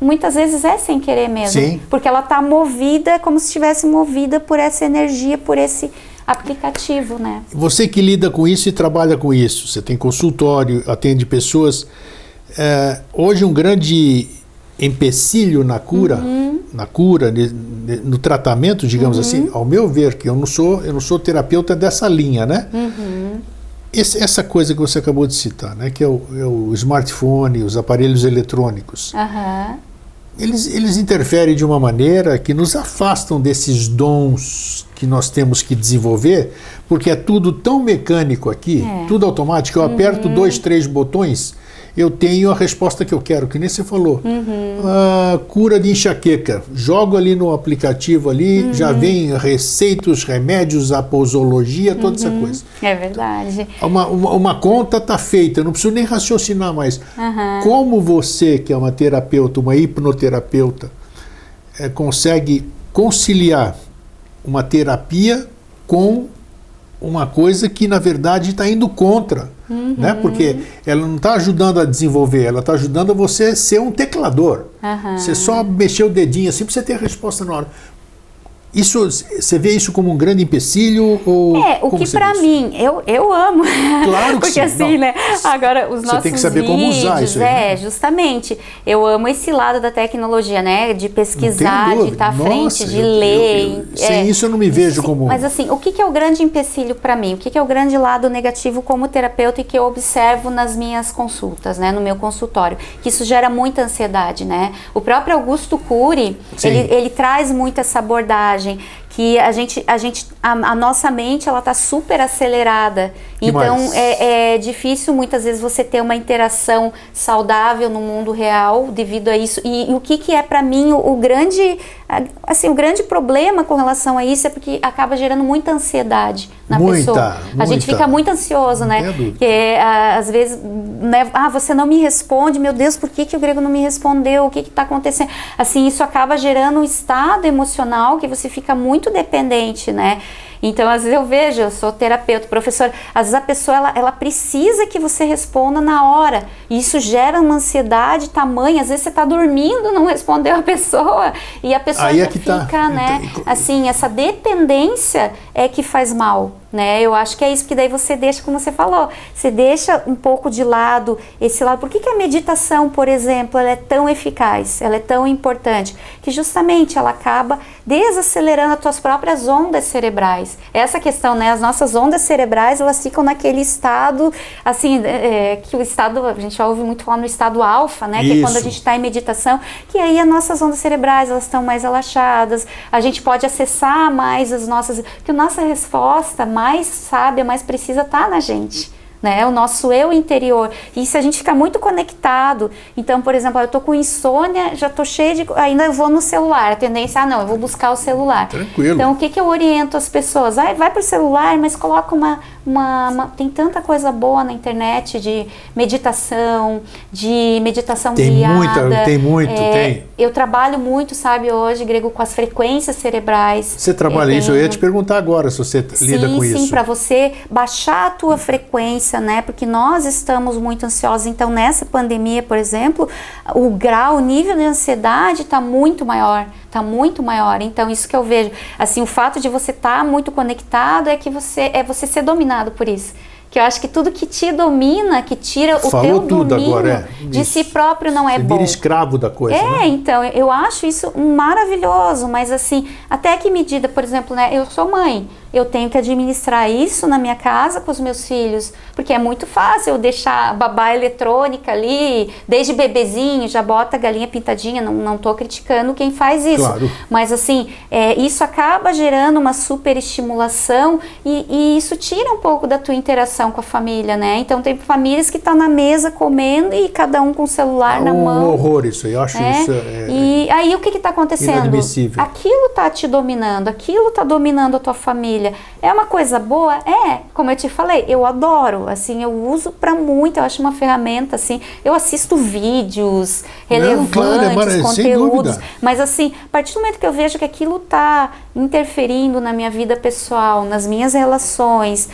Muitas vezes é sem querer mesmo. Sim. Porque ela está movida, como se estivesse movida por essa energia, por esse aplicativo, né? Você que lida com isso e trabalha com isso, você tem consultório, atende pessoas. Hoje um grande empecilho na cura, no tratamento, digamos assim, ao meu ver, que eu não sou terapeuta dessa linha, né? Essa coisa que você acabou de citar, né, que é o smartphone, os aparelhos eletrônicos, eles interferem de uma maneira que nos afastam desses dons que nós temos que desenvolver, porque é tudo tão mecânico aqui, tudo automático. Eu aperto 2, 3 botões, eu tenho a resposta que eu quero, que nem você falou. Cura de enxaqueca. Jogo ali no aplicativo ali, já vem receitas, remédios, a posologia, toda essa coisa. É verdade. Uma conta está feita, eu não preciso nem raciocinar mais. Como você, que é uma terapeuta, uma hipnoterapeuta, consegue conciliar uma terapia com uma coisa que, na verdade, está indo contra né? Porque ela não está ajudando a desenvolver, ela está ajudando a você ser um teclador. Você só mexer o dedinho assim para você ter a resposta na hora. Isso, você vê isso como um grande empecilho? Ou o que para mim, eu amo. Claro que porque sim. Assim, não. né? Agora, os nossos você tem que saber como usar isso aí, né? Justamente. Eu amo esse lado da tecnologia, né? De pesquisar, de estar à frente, de ler. Sem isso eu não me vejo como... Mas assim, o que é o grande empecilho para mim? O que é o grande lado negativo como terapeuta e que eu observo nas minhas consultas, né? No meu consultório? Que isso gera muita ansiedade, né? O próprio Augusto Cury, ele traz muito essa abordagem que a nossa mente ela está super acelerada, então é difícil muitas vezes você ter uma interação saudável no mundo real devido a isso. E o que é para mim o grande problema com relação a isso é porque acaba gerando muita ansiedade na pessoa. A gente fica muito ansioso, né? Porque às vezes, né, você não me responde, meu Deus, por que o Grego não me respondeu? O que está acontecendo? Assim, isso acaba gerando um estado emocional que você fica muito dependente, né? Então, às vezes eu vejo, eu sou terapeuta, professora, às vezes a pessoa, ela precisa que você responda na hora, e isso gera uma ansiedade tamanha, às vezes você está dormindo, não respondeu a pessoa, e a pessoa já fica, né, assim, essa dependência é que faz mal, né, eu acho que é isso, porque daí você deixa, como você falou, você deixa um pouco de lado esse lado. Por que a meditação, por exemplo, ela é tão eficaz, ela é tão importante? Que justamente ela acaba desacelerando as tuas próprias ondas cerebrais. Essa questão, né, as nossas ondas cerebrais, elas ficam naquele estado, assim, que o estado, a gente já ouve muito falar no estado alfa, né, que é quando a gente está em meditação, que aí as nossas ondas cerebrais, elas estão mais relaxadas, a gente pode acessar mais as nossas, que a nossa resposta mais sábia, mais precisa tá na gente, né? O nosso eu interior. E se a gente fica muito conectado, então, por exemplo, eu tô com insônia, já tô cheia de... ainda eu vou no celular, a tendência, não, eu vou buscar o celular. Tranquilo. Então, o que eu oriento as pessoas? Vai pro celular, mas coloca tem tanta coisa boa na internet de meditação guiada. Tem muito. Eu trabalho muito, sabe, hoje, Grego, com as frequências cerebrais. Você trabalha isso? Eu ia te perguntar agora se você lida com isso. Sim, para você baixar a tua frequência, né? Porque nós estamos muito ansiosos. Então, nessa pandemia, por exemplo, o nível de ansiedade está muito maior. Então, isso que eu vejo, assim, o fato de você estar muito conectado é que você ser dominado por isso. Que eu acho que tudo que te domina, que tira o teu domínio agora, de si próprio não é você bom. Vira escravo da coisa, né? Então, eu acho isso maravilhoso, mas assim, até que medida, por exemplo, né, eu sou mãe, eu tenho que administrar isso na minha casa com os meus filhos, porque é muito fácil eu deixar babá eletrônica ali, desde bebezinho, já bota a galinha pintadinha, não tô criticando quem faz isso, claro. Mas assim, isso acaba gerando uma super estimulação e isso tira um pouco da tua interação com a família, né? Então tem famílias que estão na mesa comendo e cada um com o celular na mão. É um horror isso, eu acho isso. E aí o que está acontecendo? Inadmissível. Aquilo está te dominando, aquilo está dominando a tua família. É uma coisa boa? Como eu te falei, eu adoro, assim, eu uso para muito, eu acho uma ferramenta, assim, eu assisto vídeos relevantes, conteúdos, mas assim, a partir do momento que eu vejo que aquilo está interferindo na minha vida pessoal, nas minhas relações,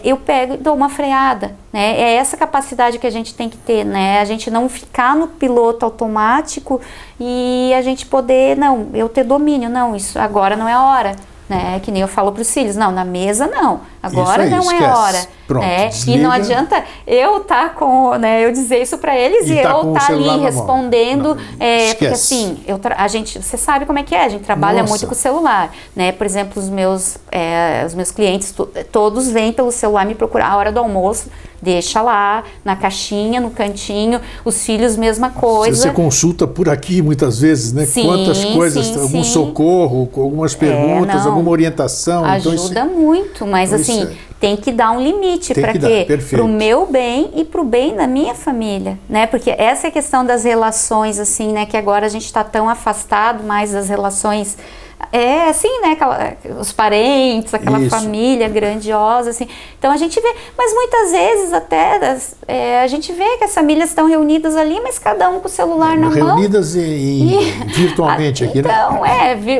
eu pego e dou uma freada, né? É essa capacidade que a gente tem que ter, né? A gente não ficar no piloto automático e a gente poder, eu ter domínio, isso agora não é a hora. Né? Que nem eu falo para os filhos, na mesa não, agora não esquece. É hora. Pronto, e não adianta eu eu dizer isso para eles e eu estar ali respondendo, porque assim, você sabe como é que é, a gente trabalha muito com o celular, né? Por exemplo, os meus clientes, todos vêm pelo celular me procurar a hora do almoço, deixa lá, na caixinha, no cantinho, os filhos, mesma coisa. Você consulta por aqui muitas vezes, né? Sim, quantas coisas, algum socorro, algumas perguntas, alguma orientação. Ajuda muito, mas assim, tem que dar um limite para quê? Para o meu bem e para o bem da minha família, né? Porque essa é a questão das relações, assim, né? Que agora a gente está tão afastado mais das relações É assim, né? Os parentes, aquela família grandiosa, assim. Então a gente vê, mas muitas vezes até a gente vê que as famílias estão reunidas ali, mas cada um com o celular na mão. Reunidas virtualmente aqui, né? Então,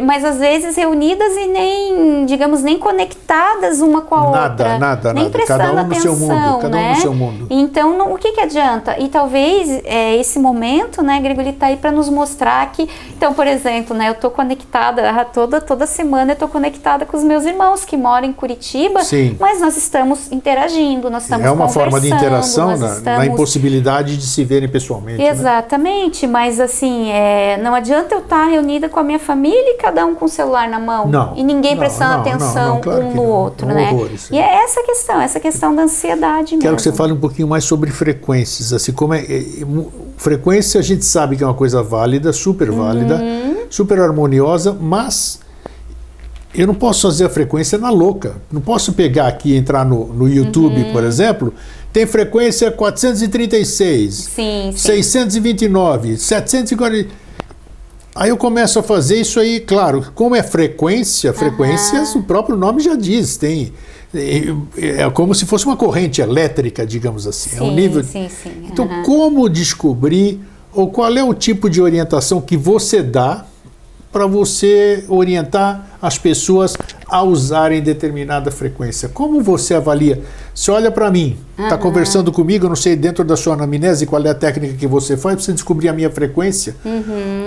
mas às vezes reunidas e nem, digamos, nem conectadas uma com a outra. Nada. Nem prestando cada um atenção, no seu mundo, cada né? um no seu mundo. Então, o que adianta? E talvez esse momento, né, Grego, ele tá aí para nos mostrar que, então, por exemplo, né, eu tô conectada toda semana, eu tô conectada com os meus irmãos que moram em Curitiba, Sim. mas nós estamos interagindo, nós estamos conversando. É uma forma de interação na impossibilidade de se verem pessoalmente. Exatamente, né? Mas assim, não adianta eu estar reunida com a minha família e cada um com o celular na mão. Não, e ninguém prestando atenção claro um no outro, né? Horrores, e é essa questão da ansiedade mesmo. Quero que você fale um pouquinho mais sobre frequências, assim, frequência a gente sabe que é uma coisa válida, super válida, super harmoniosa, mas eu não posso fazer a frequência na louca. Não posso pegar aqui e entrar no YouTube, por exemplo, tem frequência 436, sim. 629, 740. Aí eu começo a fazer isso aí, claro, como é frequências, o próprio nome já diz, é como se fosse uma corrente elétrica, digamos assim. Sim, é um nível. Sim. Então, como descobrir, ou qual é o tipo de orientação que você dá para você orientar as pessoas a usarem determinada frequência? Como você avalia? Você olha para mim, está conversando comigo, eu não sei dentro da sua anamnese qual é a técnica que você faz para você descobrir a minha frequência.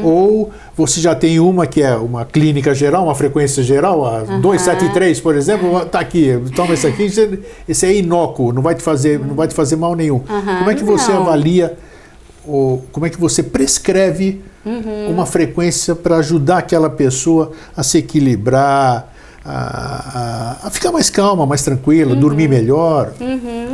Ou você já tem uma que é uma clínica geral, uma frequência geral, a 273, por exemplo, está aqui, toma esse aqui, esse é inócuo, não vai te fazer mal nenhum. Como é que você avalia, como é que você prescreve uma frequência para ajudar aquela pessoa a se equilibrar, a ficar mais calma, mais tranquila, dormir melhor,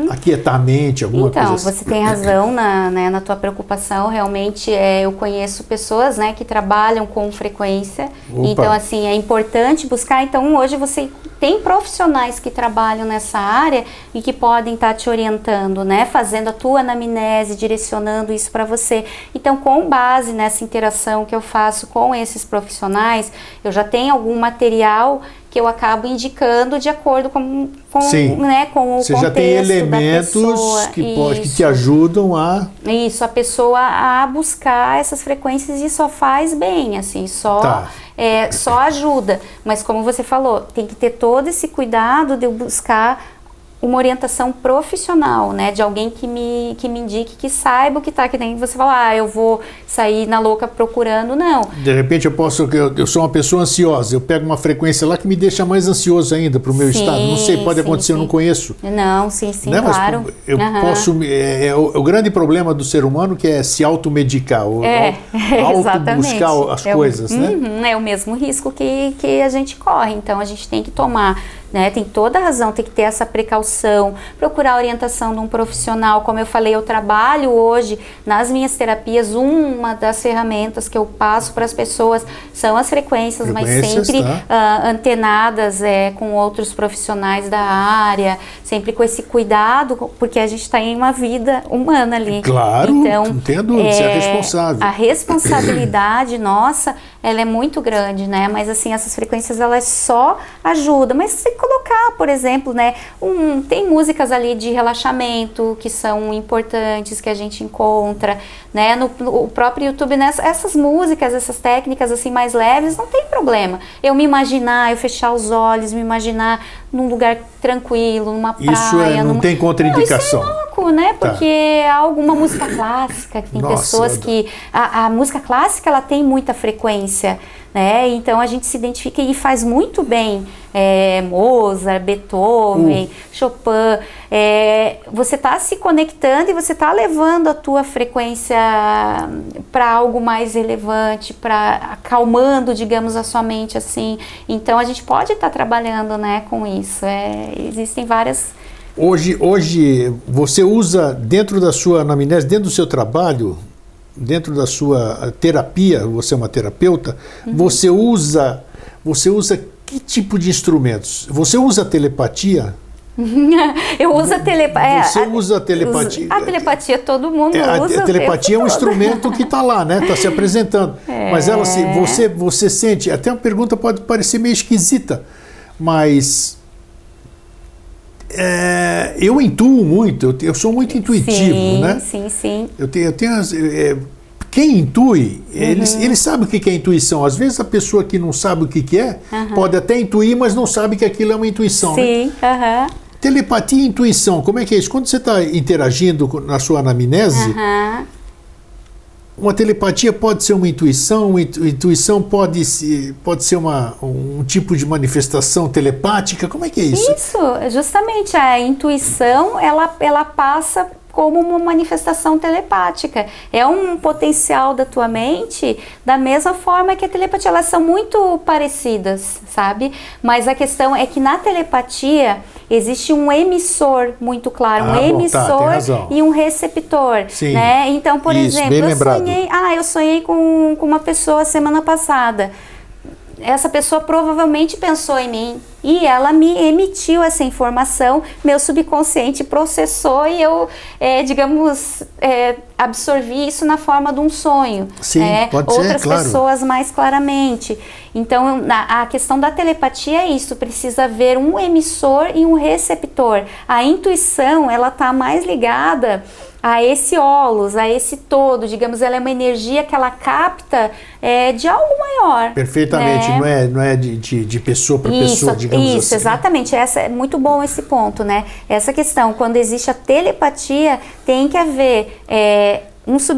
aquietar a mente, alguma coisa assim. Então, você tem razão na tua preocupação. Realmente, eu conheço pessoas, né, que trabalham com frequência. Opa. Então, assim, é importante buscar. Então, hoje você tem profissionais que trabalham nessa área e que podem estar te orientando, né, fazendo a tua anamnese, direcionando isso para você. Então, com base nessa interação que eu faço com esses profissionais, eu já tenho algum material que eu acabo indicando de acordo com né, com o você contexto já tem elementos que te ajudam a pessoa a buscar essas frequências, e só faz bem, assim, só ajuda. Mas como você falou, tem que ter todo esse cuidado de eu buscar uma orientação profissional, né, de alguém que me indique, que saiba o que tá, que nem você falar, eu vou sair na louca procurando, não. De repente eu sou uma pessoa ansiosa, eu pego uma frequência lá que me deixa mais ansioso ainda para o meu estado, não sei, pode acontecer, eu não conheço. Não, sim, né? Claro. Mas eu posso, o grande problema do ser humano que é se automedicar, auto-buscar as coisas, né? É o mesmo risco que a gente corre, então a gente tem que tomar, né, tem toda a razão, tem que ter essa precaução, procurar a orientação de um profissional. Como eu falei, eu trabalho hoje nas minhas terapias, uma das ferramentas que eu passo para as pessoas são as frequências, mas sempre antenadas com outros profissionais da área, sempre com esse cuidado, porque a gente está em uma vida humana ali. Claro, então, não tenha dúvida, você é responsável. A responsabilidade nossa, ela é muito grande, né? Mas assim, essas frequências, elas só ajudam. Mas se colocar, por exemplo, né? Tem músicas ali de relaxamento que são importantes, que a gente encontra, né? No próprio YouTube, né? Essas músicas, essas técnicas assim mais leves, não tem problema. Eu me imaginar, eu fechar os olhos, me imaginar num lugar tranquilo, numa praia. Isso não tem contraindicação. Não, isso é louco, né? Porque há alguma música clássica, que tem pessoas que... A música clássica, ela tem muita frequência, né? Então a gente se identifica e faz muito bem. Mozart, Beethoven, Chopin, você está se conectando e você está levando a tua frequência para algo mais relevante, para acalmando, digamos, a sua mente, assim. Então a gente pode estar trabalhando, né, com isso. Existem várias... Hoje você usa dentro da sua anamnese, dentro do seu trabalho, dentro da sua terapia, você é uma terapeuta, você usa que tipo de instrumentos? Você usa telepatia? Eu uso a telepatia. Você usa a telepatia. A telepatia todo mundo usa. A telepatia é um instrumento que está lá, né? Está se apresentando. Mas ela, você sente. Até uma pergunta pode parecer meio esquisita, mas eu intuo muito. Eu sou muito intuitivo, né? Sim. Eu tenho quem intui, ele sabe o que é intuição. Às vezes a pessoa que não sabe o que é, pode até intuir, mas não sabe que aquilo é uma intuição. Sim, né? Telepatia e intuição, como é que é isso? Quando você está interagindo na sua anamnese, uma telepatia pode ser uma intuição pode ser um tipo de manifestação telepática, como é que é isso? Isso, justamente, a intuição, ela passa como uma manifestação telepática. É um potencial da tua mente, da mesma forma que a telepatia. Elas são muito parecidas, sabe? Mas a questão é que na telepatia existe um emissor muito claro, um emissor e um receptor. Sim. Né? Então, por exemplo, eu sonhei com uma pessoa semana passada. Essa pessoa provavelmente pensou em mim e ela me emitiu essa informação, meu subconsciente processou e eu, absorvi isso na forma de um sonho. Sim, pode ser, outras pessoas mais claramente. Então, a questão da telepatia é isso, precisa haver um emissor e um receptor. A intuição, ela está mais ligada a esse holos, a esse todo, digamos, ela é uma energia que ela capta de algo maior. Perfeitamente, né? não é de pessoa para pessoa, digamos assim. Isso, exatamente, é muito bom esse ponto, né? Essa questão, quando existe a telepatia, tem que haver emissor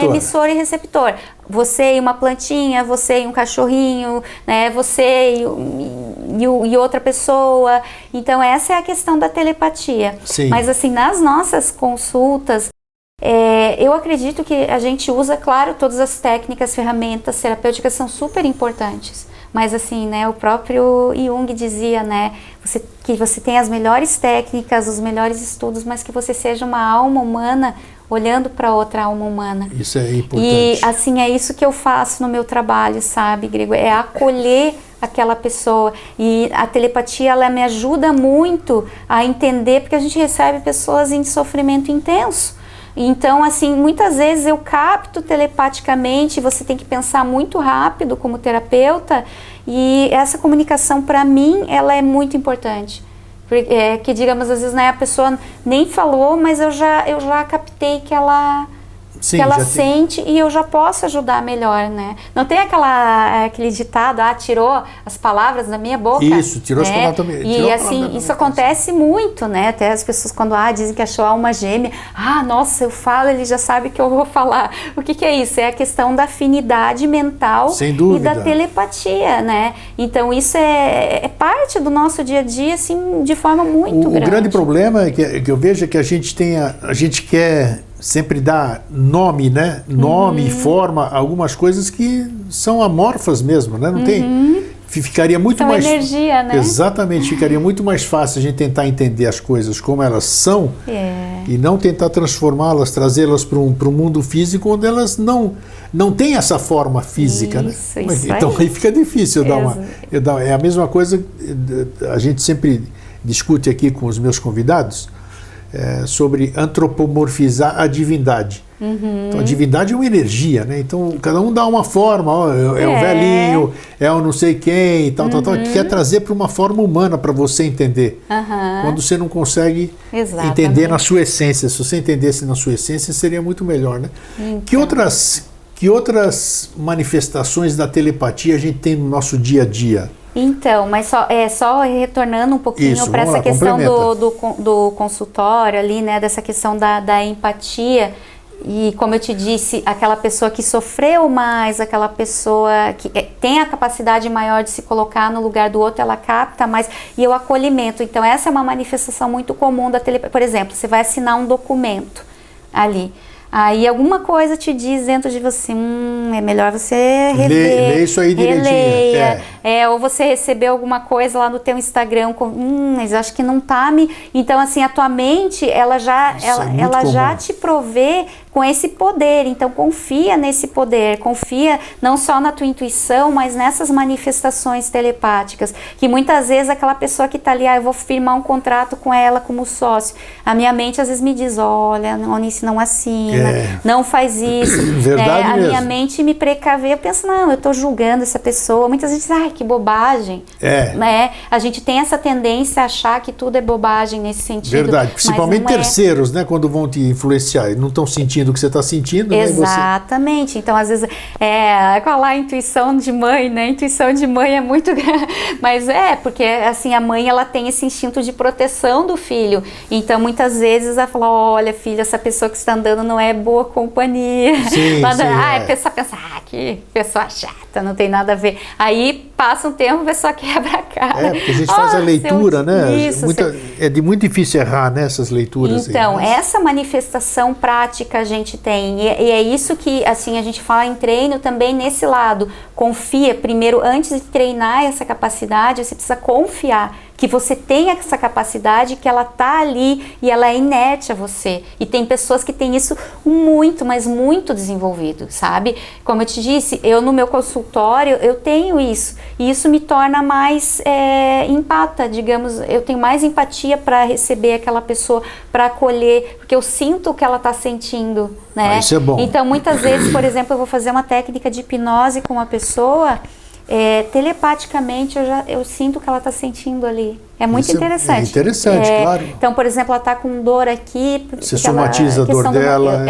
emissor e receptor. Você e uma plantinha, você e um cachorrinho, né? Você e outra pessoa. Então essa é a questão da telepatia. Sim. Mas assim, nas nossas consultas, eu acredito que a gente usa, claro, todas as técnicas, ferramentas terapêuticas são super importantes. Mas assim, né, o próprio Jung dizia, né, que você tem as melhores técnicas, os melhores estudos, mas que você seja uma alma humana olhando para outra alma humana. Isso é importante. E assim, é isso que eu faço no meu trabalho, sabe, Grego? É acolher aquela pessoa. E a telepatia, ela me ajuda muito a entender, porque a gente recebe pessoas em sofrimento intenso. Então, assim, muitas vezes eu capto telepaticamente, você tem que pensar muito rápido como terapeuta, e essa comunicação, para mim, ela é muito importante. Que, digamos, às vezes, né, a pessoa nem falou, mas eu já captei que ela... Sim, que ela sente e eu já posso ajudar melhor, né? Não tem aquele ditado, tirou as palavras da minha boca. Isso, tirou as palavras também. E assim, isso acontece muito, né? Até as pessoas quando dizem que achou alma gêmea, nossa, eu falo, ele já sabe que eu vou falar. O que é isso? É a questão da afinidade mental e da telepatia, né? Então isso é parte do nosso dia a dia, assim, de forma muito grande. O grande problema é que eu vejo que a gente quer sempre dá nome, né? Nome, forma, algumas coisas que são amorfas mesmo, né? Não tem... Ficaria muito mais... energia, né? Exatamente, ficaria muito mais fácil a gente tentar entender as coisas como elas são e não tentar transformá-las, trazê-las para um mundo físico onde elas não têm essa forma física, isso, né? Isso então aí fica difícil é a mesma coisa, a gente sempre discute aqui com os meus convidados, sobre antropomorfizar a divindade. Então, a divindade é uma energia, né? Então, cada um dá uma forma, é o velhinho, é o não sei quem, tal, quer trazer para uma forma humana para você entender. Quando você não consegue entender na sua essência. Se você entendesse na sua essência, seria muito melhor, né? Então. Que outras manifestações da telepatia a gente tem no nosso dia a dia? Então, mas só retornando um pouquinho para essa questão do consultório ali, né, dessa questão da empatia, e como eu te disse, aquela pessoa que sofreu mais, aquela pessoa que tem a capacidade maior de se colocar no lugar do outro, ela capta mais, e o acolhimento. Então essa é uma manifestação muito comum da telepatia. Por exemplo, você vai assinar um documento ali, aí alguma coisa te diz dentro de você, é melhor você rever, lê isso aí direitinho. ou você recebeu alguma coisa lá no teu Instagram, mas acho que não tá me... Então, assim, a tua mente, ela já te provê com esse poder. Então, confia nesse poder, confia não só na tua intuição, mas nessas manifestações telepáticas, que muitas vezes aquela pessoa que tá ali, eu vou firmar um contrato com ela como sócio, a minha mente às vezes me diz, olha, Eunice, não assina, não faz isso. Verdade A mesmo. minha mente me precavê, eu penso, não, eu tô julgando essa pessoa. Muitas vezes, que bobagem. A gente tem essa tendência a achar que tudo é bobagem nesse sentido. Verdade, principalmente terceiros, né, quando vão te influenciar, não estão sentindo o que você está sentindo. Exatamente, então às vezes, qual lá a intuição de mãe, né, intuição de mãe é muito, mas porque assim, a mãe, ela tem esse instinto de proteção do filho, então muitas vezes ela fala, olha filho, essa pessoa que está andando não é boa companhia. A pessoa pensa, que pessoa chata, não tem nada a ver. Aí passa um tempo, a pessoa quebra a cara. Porque a gente faz a leitura, né? É muito difícil errar nessas leituras. Então, essa manifestação prática a gente tem. E é isso que, assim, a gente fala em treino também nesse lado. Confia, primeiro, antes de treinar essa capacidade, você precisa confiar que você tem essa capacidade, que ela tá ali e ela é inerte a você. E tem pessoas que têm isso muito, mas muito desenvolvido, sabe? Como eu te disse, eu no meu consultório, eu tenho isso. E isso me torna mais empata, digamos, eu tenho mais empatia para receber aquela pessoa, para acolher, porque eu sinto o que ela está sentindo, né? Isso é bom. Então, muitas vezes, por exemplo, eu vou fazer uma técnica de hipnose com uma pessoa, telepaticamente eu sinto o que ela está sentindo ali. É muito interessante. É interessante, claro. Então, por exemplo, ela está com dor aqui. Você somatiza a dor dela.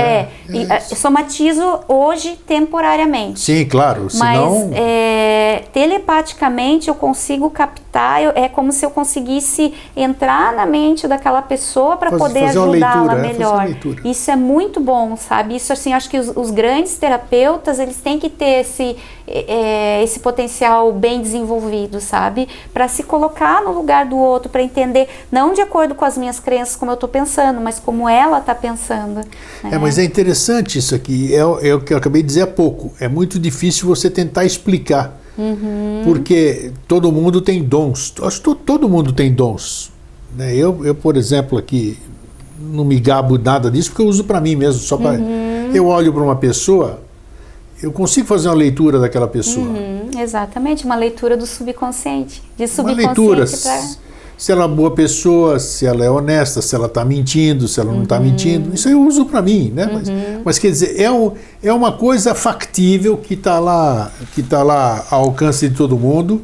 Somatizo hoje temporariamente. Sim, claro. Senão... Mas telepaticamente eu consigo captar, é como se eu conseguisse entrar na mente daquela pessoa para poder ajudá-la melhor. Isso é muito bom, sabe? Isso, assim, acho que os grandes terapeutas, eles têm que ter esse potencial bem desenvolvido, sabe? Para se colocar no lugar do outro, para entender, não de acordo com as minhas crenças, como eu estou pensando, mas como ela está pensando. Né? Mas é interessante isso aqui, é o que eu acabei de dizer há pouco, é muito difícil você tentar explicar, porque todo mundo tem dons, acho que todo mundo tem dons. Né? Eu, por exemplo, aqui, não me gabo nada disso, porque eu uso para mim mesmo, só para... Eu olho para uma pessoa, eu consigo fazer uma leitura daquela pessoa. Exatamente, uma leitura do subconsciente. Uma leitura, se ela é uma boa pessoa, se ela é honesta, se ela está mentindo, se ela não está mentindo. Isso eu uso para mim, né? Mas quer dizer, é uma coisa factível que está lá ao alcance de todo mundo.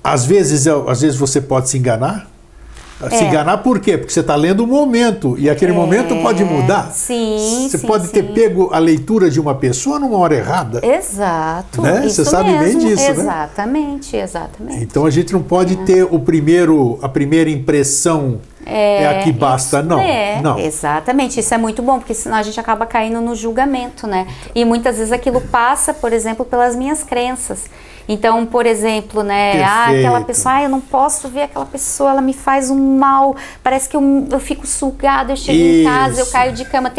Às vezes você pode se enganar. Se enganar por quê? Porque você está lendo o momento e aquele momento pode mudar. Você pode ter pego a leitura de uma pessoa numa hora errada. Exato. Né? Você sabe bem disso, exatamente. Então a gente não pode ter a primeira impressão a que basta, não. Exatamente, isso é muito bom, porque senão a gente acaba caindo no julgamento, né? E muitas vezes aquilo passa, por exemplo, pelas minhas crenças. Então, por exemplo, né, aquela pessoa, eu não posso ver aquela pessoa, ela me faz um mal, parece que eu fico sugada, eu chego em casa, eu caio de cama,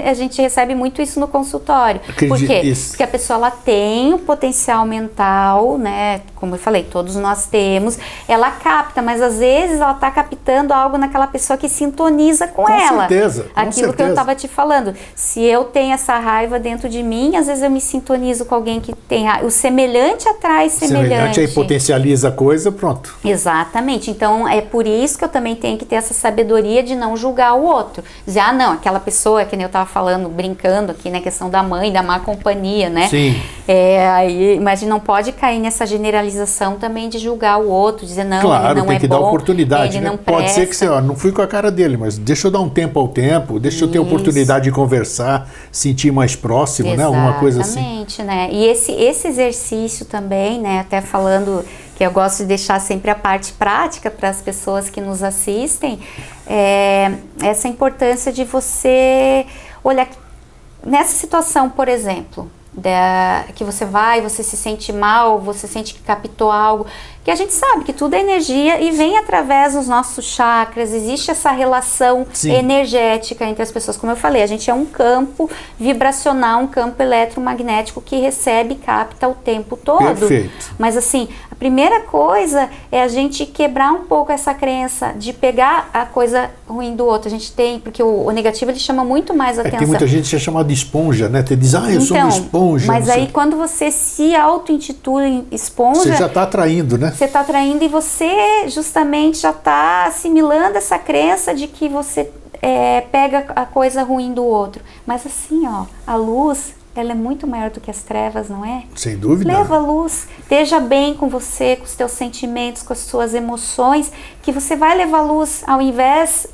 a gente recebe muito isso no consultório. Por quê? Porque a pessoa, ela tem o potencial mental, né, como eu falei, todos nós temos, ela capta, mas às vezes ela está captando algo naquela pessoa que sintoniza com ela. Certeza, com Aquilo certeza. que eu estava te falando. Se eu tenho essa raiva dentro de mim, às vezes eu me sintonizo com alguém que tem raiva. O semelhante atrai semelhante. Aí potencializa a coisa, pronto. Exatamente. Então, é por isso que eu também tenho que ter essa sabedoria de não julgar o outro. Dizer, não, aquela pessoa, que nem eu estava falando, brincando aqui, né, questão da mãe, da má companhia, né? Sim. Mas não pode cair nessa generalização também de julgar o outro, dizer, não, claro, ele não tem é que bom, dar oportunidade, ele né? não presta. Pode ser que você, não fui com a cara dele, mas deixa eu dar um tempo ao tempo, deixa eu ter oportunidade de conversar, sentir mais próximo, né? Alguma coisa assim. Exatamente, né? E esse exercício também, né? Até falando que eu gosto de deixar sempre a parte prática para as pessoas que nos assistem, essa importância de você olhar nessa situação, por exemplo, que você se sente mal, você sente que captou algo, que a gente sabe que tudo é energia e vem através dos nossos chakras, existe essa relação energética entre as pessoas. Como eu falei, a gente é um campo vibracional, um campo eletromagnético que recebe e capta o tempo todo. Perfeito. Mas assim, a primeira coisa é a gente quebrar um pouco essa crença de pegar a coisa ruim do outro. A gente tem, porque o negativo ele chama muito mais atenção. Tem muita gente que é chamada de esponja, né? Te diz, eu sou uma esponja. Mas aí quando você se auto-intitula esponja... Você já está atraindo, né? Você está atraindo e você justamente já está assimilando essa crença de que você pega a coisa ruim do outro. Mas assim, ó, a luz, ela é muito maior do que as trevas, não é? Sem dúvida. Leva a luz, esteja bem com você, com os teus sentimentos, com as suas emoções, que você vai levar luz ao invés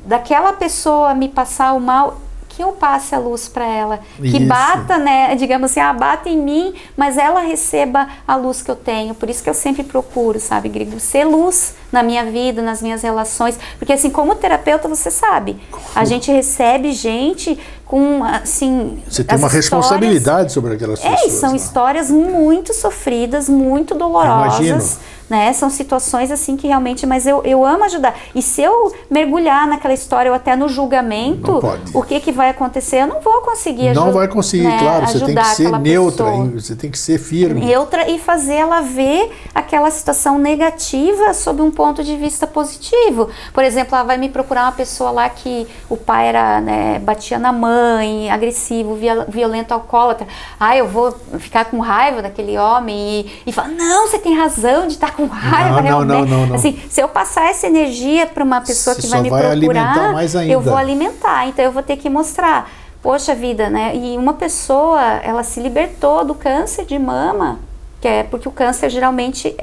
daquela pessoa me passar o mal, que eu passe a luz para ela, que bata, né, digamos assim, bata em mim, mas ela receba a luz que eu tenho. Por isso que eu sempre procuro, sabe, Grigo, ser luz na minha vida, nas minhas relações, porque assim, como terapeuta, você sabe, a gente recebe gente com, assim... Você tem uma responsabilidade sobre aquelas pessoas. São histórias muito sofridas, muito dolorosas. Imagino. Né? São situações assim que realmente, mas eu amo ajudar. E se eu mergulhar naquela história ou até no julgamento, o que vai acontecer? Eu não vou conseguir ajudar. Não vai conseguir, né? Claro, você tem que ser neutra, você tem que ser firme. Neutra e fazer ela ver aquela situação negativa sob um ponto de vista positivo. Por exemplo, ela vai me procurar uma pessoa lá que o pai era, né, batia na mãe, agressivo, violento, alcoólatra. Eu vou ficar com raiva daquele homem e falar, não, você tem razão de estar com raiva, não. Assim, se eu passar essa energia para uma pessoa que vai me procurar, eu vou alimentar. Então eu vou ter que mostrar, poxa vida, né? E uma pessoa, ela se libertou do câncer de mama, que é porque o câncer geralmente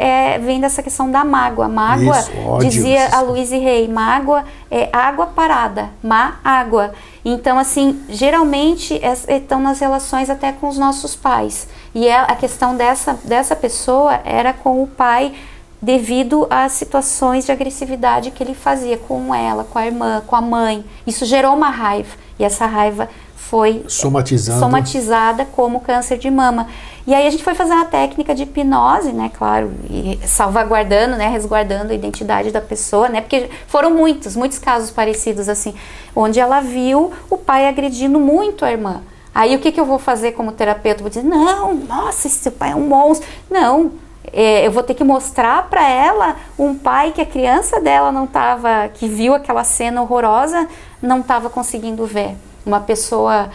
vem dessa questão da mágoa. Mágoa, dizia a Louise Hay, mágoa é água parada, má água. Então, assim, geralmente estão nas relações até com os nossos pais. E a questão dessa pessoa era com o pai devido às situações de agressividade que ele fazia com ela, com a irmã, com a mãe. Isso gerou uma raiva. E essa raiva foi somatizada como câncer de mama. E aí a gente foi fazer uma técnica de hipnose, né, claro, e salvaguardando, né, resguardando a identidade da pessoa, né, porque foram muitos casos parecidos assim, onde ela viu o pai agredindo muito a irmã. Aí o que eu vou fazer como terapeuta? Vou dizer, não, nossa, esse pai é um monstro. Não, eu vou ter que mostrar para ela um pai que a criança dela não estava, que viu aquela cena horrorosa, não estava conseguindo ver. Uma pessoa,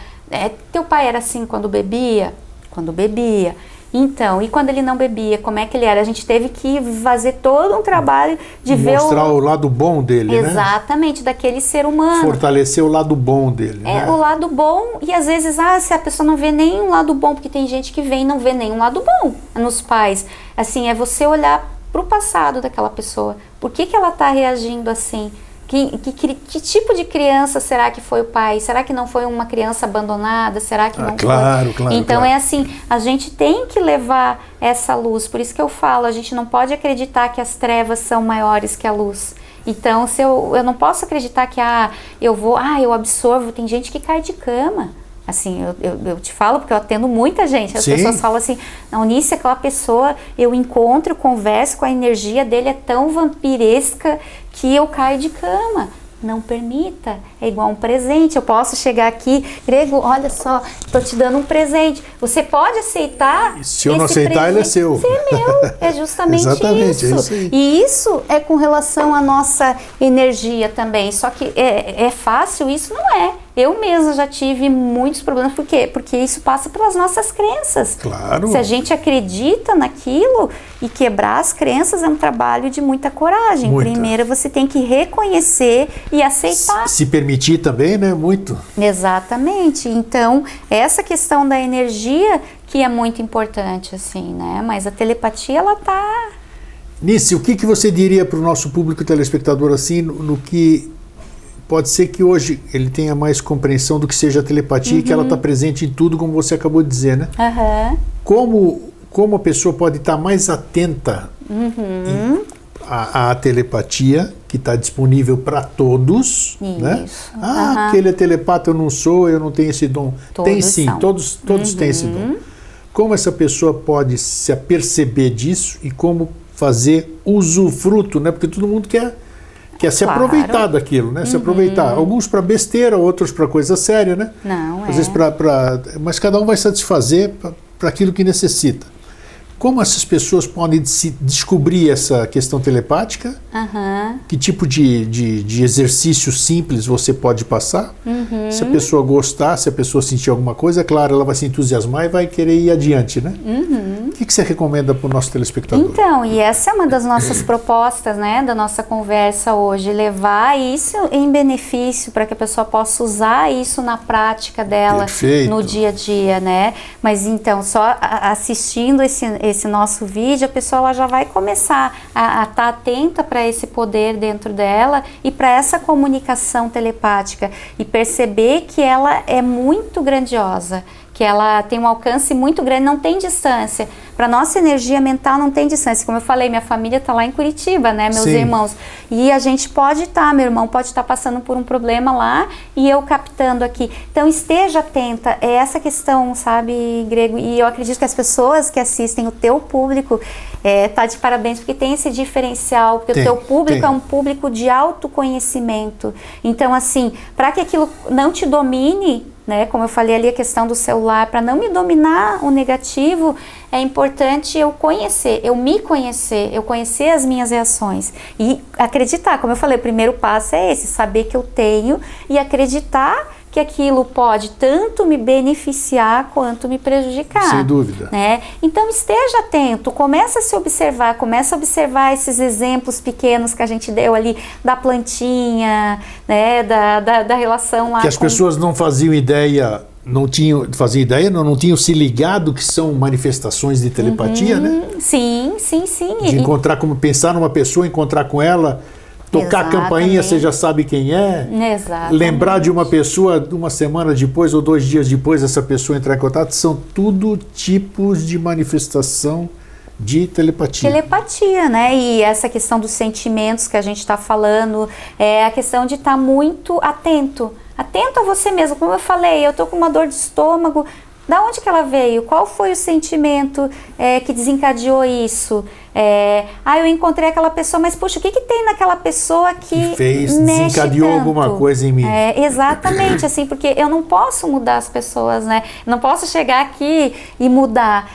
teu pai era assim quando bebia? Quando bebia. Então, e quando ele não bebia, como é que ele era? A gente teve que fazer todo um trabalho de mostrar o lado bom dele, exatamente, daquele ser humano. Fortalecer o lado bom dele, né? O lado bom, e às vezes, se a pessoa não vê nenhum lado bom, porque tem gente que vem e não vê nenhum lado bom nos pais. Assim, é você olhar para o passado daquela pessoa. Por que ela está reagindo assim? Que tipo de criança será que foi o pai? Será que não foi uma criança abandonada? Será que não foi? Claro. Então é assim, a gente tem que levar essa luz. Por isso que eu falo, a gente não pode acreditar que as trevas são maiores que a luz. Então, se eu não posso acreditar que eu absorvo. Tem gente que cai de cama. Assim, eu te falo porque eu atendo muita gente. As pessoas falam assim, Eunice, aquela pessoa, eu encontro, converso com a energia dele, é tão vampiresca que eu caio de cama. Não permita, é igual um presente. Eu posso chegar aqui, Grego, olha só, estou te dando um presente. Você pode aceitar? Se eu não aceitar, presente, ele é seu. Você é meu, é justamente Exatamente, isso. E isso é com relação à nossa energia também. Só que é fácil? Isso não é. Eu mesma já tive muitos problemas. Por quê? Porque isso passa pelas nossas crenças. Claro. Se a gente acredita naquilo, e quebrar as crenças é um trabalho de muita coragem. Primeiro você tem que reconhecer e aceitar. Se permitir também, né? Muito. Exatamente. Então, essa questão da energia que é muito importante, assim, né? Mas a telepatia, ela tá... Nice, o que você diria para o nosso público telespectador, assim, no que... Pode ser que hoje ele tenha mais compreensão do que seja a telepatia e que ela está presente em tudo, como você acabou de dizer, né? Como a pessoa pode estar mais atenta à telepatia, que está disponível para todos, né? Aquele é telepata, eu não sou, eu não tenho esse dom. Todos tem sim, são. todos têm esse dom. Como essa pessoa pode se aperceber disso e como fazer usufruto, né? Porque todo mundo quer se aproveitar daquilo, né? Se aproveitar. Alguns para besteira, outros para coisa séria, né? Não, Às vezes mas cada um vai satisfazer para aquilo que necessita. Como essas pessoas podem descobrir essa questão telepática? Que tipo de exercício simples você pode passar? Se a pessoa gostar, se a pessoa sentir alguma coisa, é claro, ela vai se entusiasmar e vai querer ir adiante, né? O que você recomenda para o nosso telespectador? Então, e essa é uma das nossas propostas, né, da nossa conversa hoje, levar isso em benefício para que a pessoa possa usar isso na prática dela. Perfeito. No dia a dia, né? Mas então, só assistindo esse nosso vídeo, a pessoa ela já vai começar a estar atenta para esse poder dentro dela e para essa comunicação telepática e perceber que ela é muito grandiosa, que ela tem um alcance muito grande, não tem distância. Para nossa energia mental não tem distância. Como eu falei, minha família está lá em Curitiba, né, meus irmãos. E a gente pode estar, meu irmão pode estar passando por um problema lá e eu captando aqui. Então esteja atenta, é essa questão, sabe, Grego? E eu acredito que as pessoas que assistem, o teu público, tá de parabéns, porque tem esse diferencial, porque o teu público é um público de autoconhecimento. Então, assim, para que aquilo não te domine, né, como eu falei ali, a questão do celular, para não me dominar o negativo, é importante eu me conhecer, eu conhecer as minhas reações e acreditar, como eu falei, o primeiro passo é esse, saber que eu tenho e acreditar que aquilo pode tanto me beneficiar quanto me prejudicar. Sem dúvida. Né? Então esteja atento, começa a observar esses exemplos pequenos que a gente deu ali da plantinha, né? da relação lá. Que as pessoas não faziam ideia, não tinham se ligado que são manifestações de telepatia, né? Sim. De encontrar, como pensar numa pessoa, encontrar com ela. Tocar a campainha, você já sabe quem é. Exatamente. Lembrar de uma pessoa uma semana depois ou 2 dias depois, essa pessoa entrar em contato, são tudo tipos de manifestação de telepatia. Telepatia, né? E essa questão dos sentimentos que a gente está falando, é a questão de estar muito atento. Atento a você mesmo. Como eu falei, eu tô com uma dor de estômago. Da onde que ela veio? Qual foi o sentimento que desencadeou isso? Eu encontrei aquela pessoa, mas puxa, o que tem naquela pessoa que desencadeou tanto? Alguma coisa em mim? Exatamente, assim, porque eu não posso mudar as pessoas, né? Não posso chegar aqui e mudar.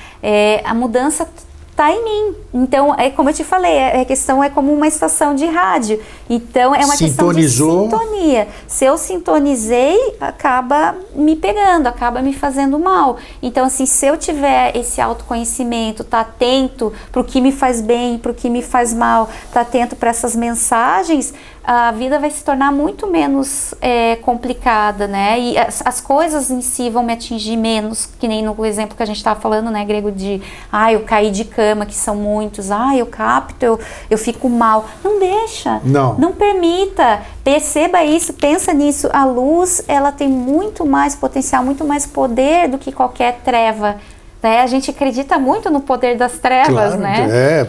A mudança está em mim. Então, como eu te falei, a questão é como uma estação de rádio. Então, é uma questão de sintonia. Se eu sintonizei, acaba me pegando, acaba me fazendo mal. Então, assim, se eu tiver esse autoconhecimento, tá atento para o que me faz bem, para o que me faz mal, tá atento para essas mensagens, a vida vai se tornar muito menos complicada, né? E as coisas em si vão me atingir menos, que nem no exemplo que a gente estava falando, né, Grego, de eu caí de cama, que são muitos, eu capto, eu fico mal. Não deixa. Não permita. Perceba isso, pensa nisso. A luz, ela tem muito mais potencial, muito mais poder do que qualquer treva. A gente acredita muito no poder das trevas, claro, né?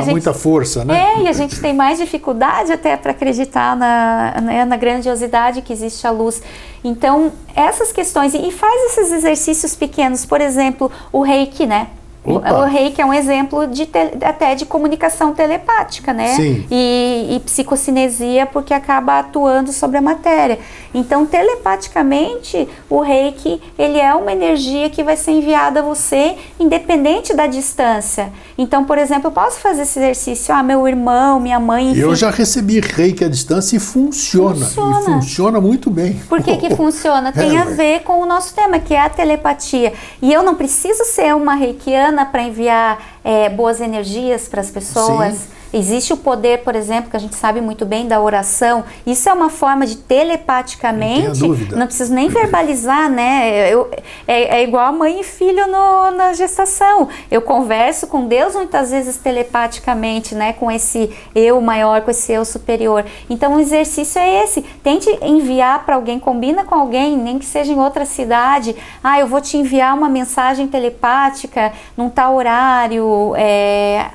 Dá muita força, né? E a gente tem mais dificuldade até para acreditar na grandiosidade que existe a luz. Então, essas questões, e faz esses exercícios pequenos, por exemplo, o Reiki, né? O Reiki é um exemplo até de comunicação telepática, né? Sim. E psicocinesia, porque acaba atuando sobre a matéria. Então, telepaticamente, o Reiki, ele é uma energia que vai ser enviada a você, independente da distância. Então, por exemplo, eu posso fazer esse exercício, meu irmão, minha mãe, enfim. Eu já recebi Reiki à distância e funciona. E funciona muito bem. Por que funciona? Tem a ver com o nosso tema, que é a telepatia. E eu não preciso ser uma reikiana para enviar boas energias para as pessoas. Sim. Existe o poder, por exemplo, que a gente sabe muito bem da oração. Isso é uma forma de telepaticamente, não preciso nem verbalizar, né? É igual mãe e filho na gestação. Eu converso com Deus muitas vezes telepaticamente, né? Com esse eu maior, com esse eu superior. Então o exercício é esse. Tente enviar para alguém, combina com alguém, nem que seja em outra cidade. Eu vou te enviar uma mensagem telepática num tal horário,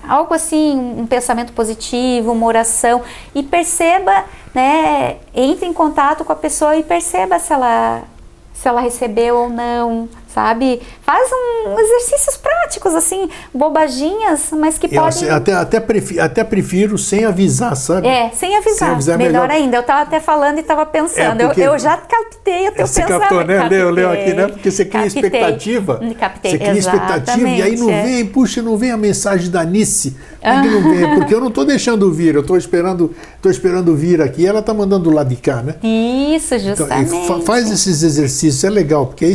algo assim, um pensamento positivo, uma oração, e perceba, né, entre em contato com a pessoa e perceba se ela recebeu ou não, sabe? Faz exercícios práticos, assim, bobaginhas, mas que podem... Até prefiro sem avisar, sabe? Sem avisar melhor ainda. Eu estava até falando e estava pensando. Eu já captei o teu pensamento. Você captou, né? Leu aqui, né? Porque você cria expectativa. Captei, você cria expectativa e aí não vem, puxa, não vem a mensagem da Nice. Não vem, porque eu não estou deixando vir, eu estou esperando vir aqui, ela está mandando lá de cá, né? Isso, justamente. Então, faz esses exercícios, é legal, porque aí,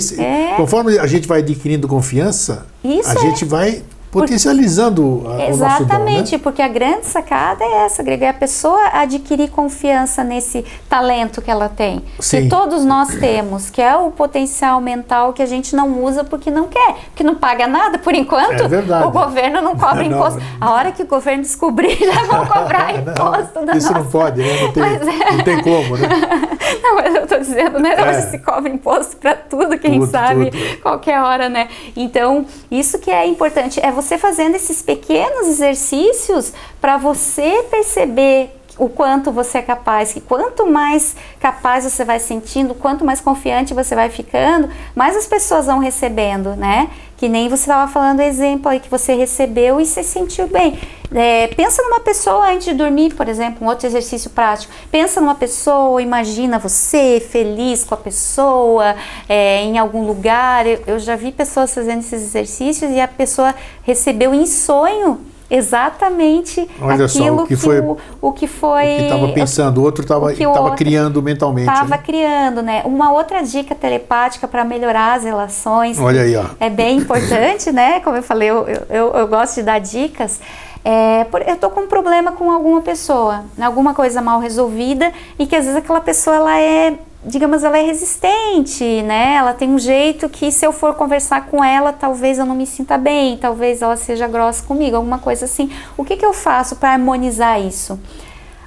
conforme a gente vai adquirindo confiança, a gente vai potencializando o nosso dom, né? Exatamente, porque a grande sacada é essa, Greg, é a pessoa adquirir confiança nesse talento que ela tem, que todos nós temos, que é o potencial mental que a gente não usa porque não quer, porque não paga nada por enquanto. É verdade. O governo não cobra imposto. A hora que o governo descobrir, já vão cobrar imposto. Isso não pode, né? Não tem como, né? Não, mas eu estou dizendo, né? Hoje se cobra imposto para tudo, quem sabe, qualquer hora, né? Então, isso que é importante, é você fazendo esses pequenos exercícios para você perceber o quanto você é capaz, que quanto mais capaz você vai sentindo, quanto mais confiante você vai ficando, mais as pessoas vão recebendo, né? Que nem você estava falando o exemplo aí que você recebeu e se sentiu bem. Pensa numa pessoa antes de dormir, por exemplo, um outro exercício prático. Pensa numa pessoa, imagina você feliz com a pessoa, em algum lugar. Eu já vi pessoas fazendo esses exercícios e a pessoa recebeu em sonho exatamente aquilo que estava pensando, o outro estava criando mentalmente. Estava criando, né? Uma outra dica telepática para melhorar as relações. Olha aí, ó. É bem importante, né? Como eu falei, eu gosto de dar dicas. Eu tô com um problema com alguma pessoa, alguma coisa mal resolvida e que às vezes aquela pessoa ela é resistente, né? Ela tem um jeito que se eu for conversar com ela, talvez eu não me sinta bem, talvez ela seja grossa comigo, alguma coisa assim. O que eu faço para harmonizar isso?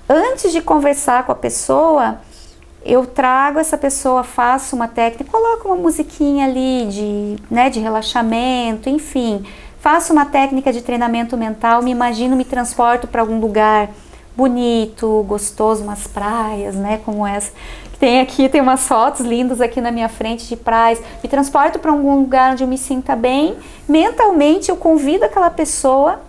Antes de conversar com a pessoa, eu trago essa pessoa, faço uma técnica, coloco uma musiquinha ali de relaxamento, enfim. Faço uma técnica de treinamento mental, me transporto para algum lugar bonito, gostoso, umas praias, né, como essa. Tem umas fotos lindas aqui na minha frente de praias. Me transporto para algum lugar onde eu me sinta bem. Mentalmente, eu convido aquela pessoa,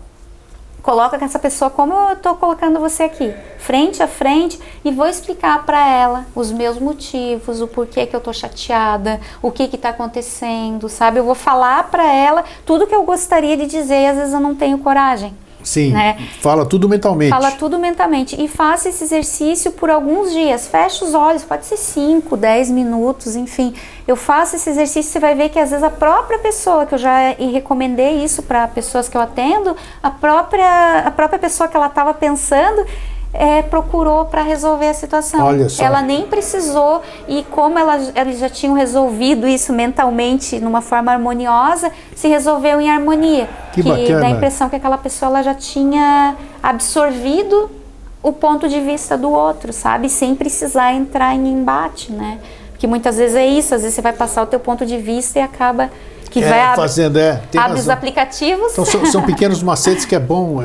coloco essa pessoa como eu estou colocando você aqui, frente a frente, e vou explicar para ela os meus motivos, o porquê que eu estou chateada, o que está acontecendo, sabe? Eu vou falar para ela tudo que eu gostaria de dizer e às vezes eu não tenho coragem. Sim, né? Fala tudo mentalmente. Fala tudo mentalmente e faça esse exercício por alguns dias. Fecha os olhos, pode ser 5, 10 minutos, enfim. Eu faço esse exercício, você vai ver que às vezes a própria pessoa, que eu já recomendei isso para pessoas que eu atendo, a própria pessoa que ela estava pensando, procurou para resolver a situação. Olha só. Ela nem precisou, e como eles já tinham resolvido isso mentalmente numa forma harmoniosa, se resolveu em harmonia. Que bacana. Dá a impressão que aquela pessoa ela já tinha absorvido o ponto de vista do outro, sabe? Sem precisar entrar em embate, né? Porque muitas vezes é isso, às vezes você vai passar o teu ponto de vista e acaba que abre os aplicativos. Então são pequenos macetes que é bom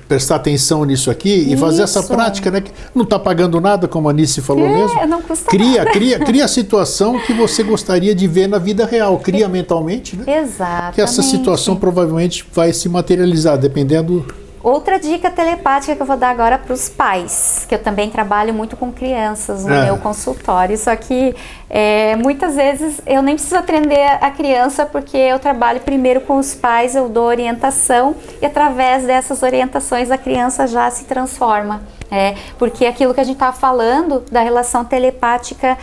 prestar atenção nisso aqui e fazer essa prática, né? Que não está pagando nada, como a Nice falou mesmo. Não custa nada. Cria a situação que você gostaria de ver na vida real. Cria mentalmente, né? Exatamente. Que essa situação provavelmente vai se materializar, dependendo... Outra dica telepática que eu vou dar agora para os pais, que eu também trabalho muito com crianças no meu consultório, só que muitas vezes eu nem preciso atender a criança porque eu trabalho primeiro com os pais, eu dou orientação e através dessas orientações a criança já se transforma. Porque aquilo que a gente estava falando da relação telepática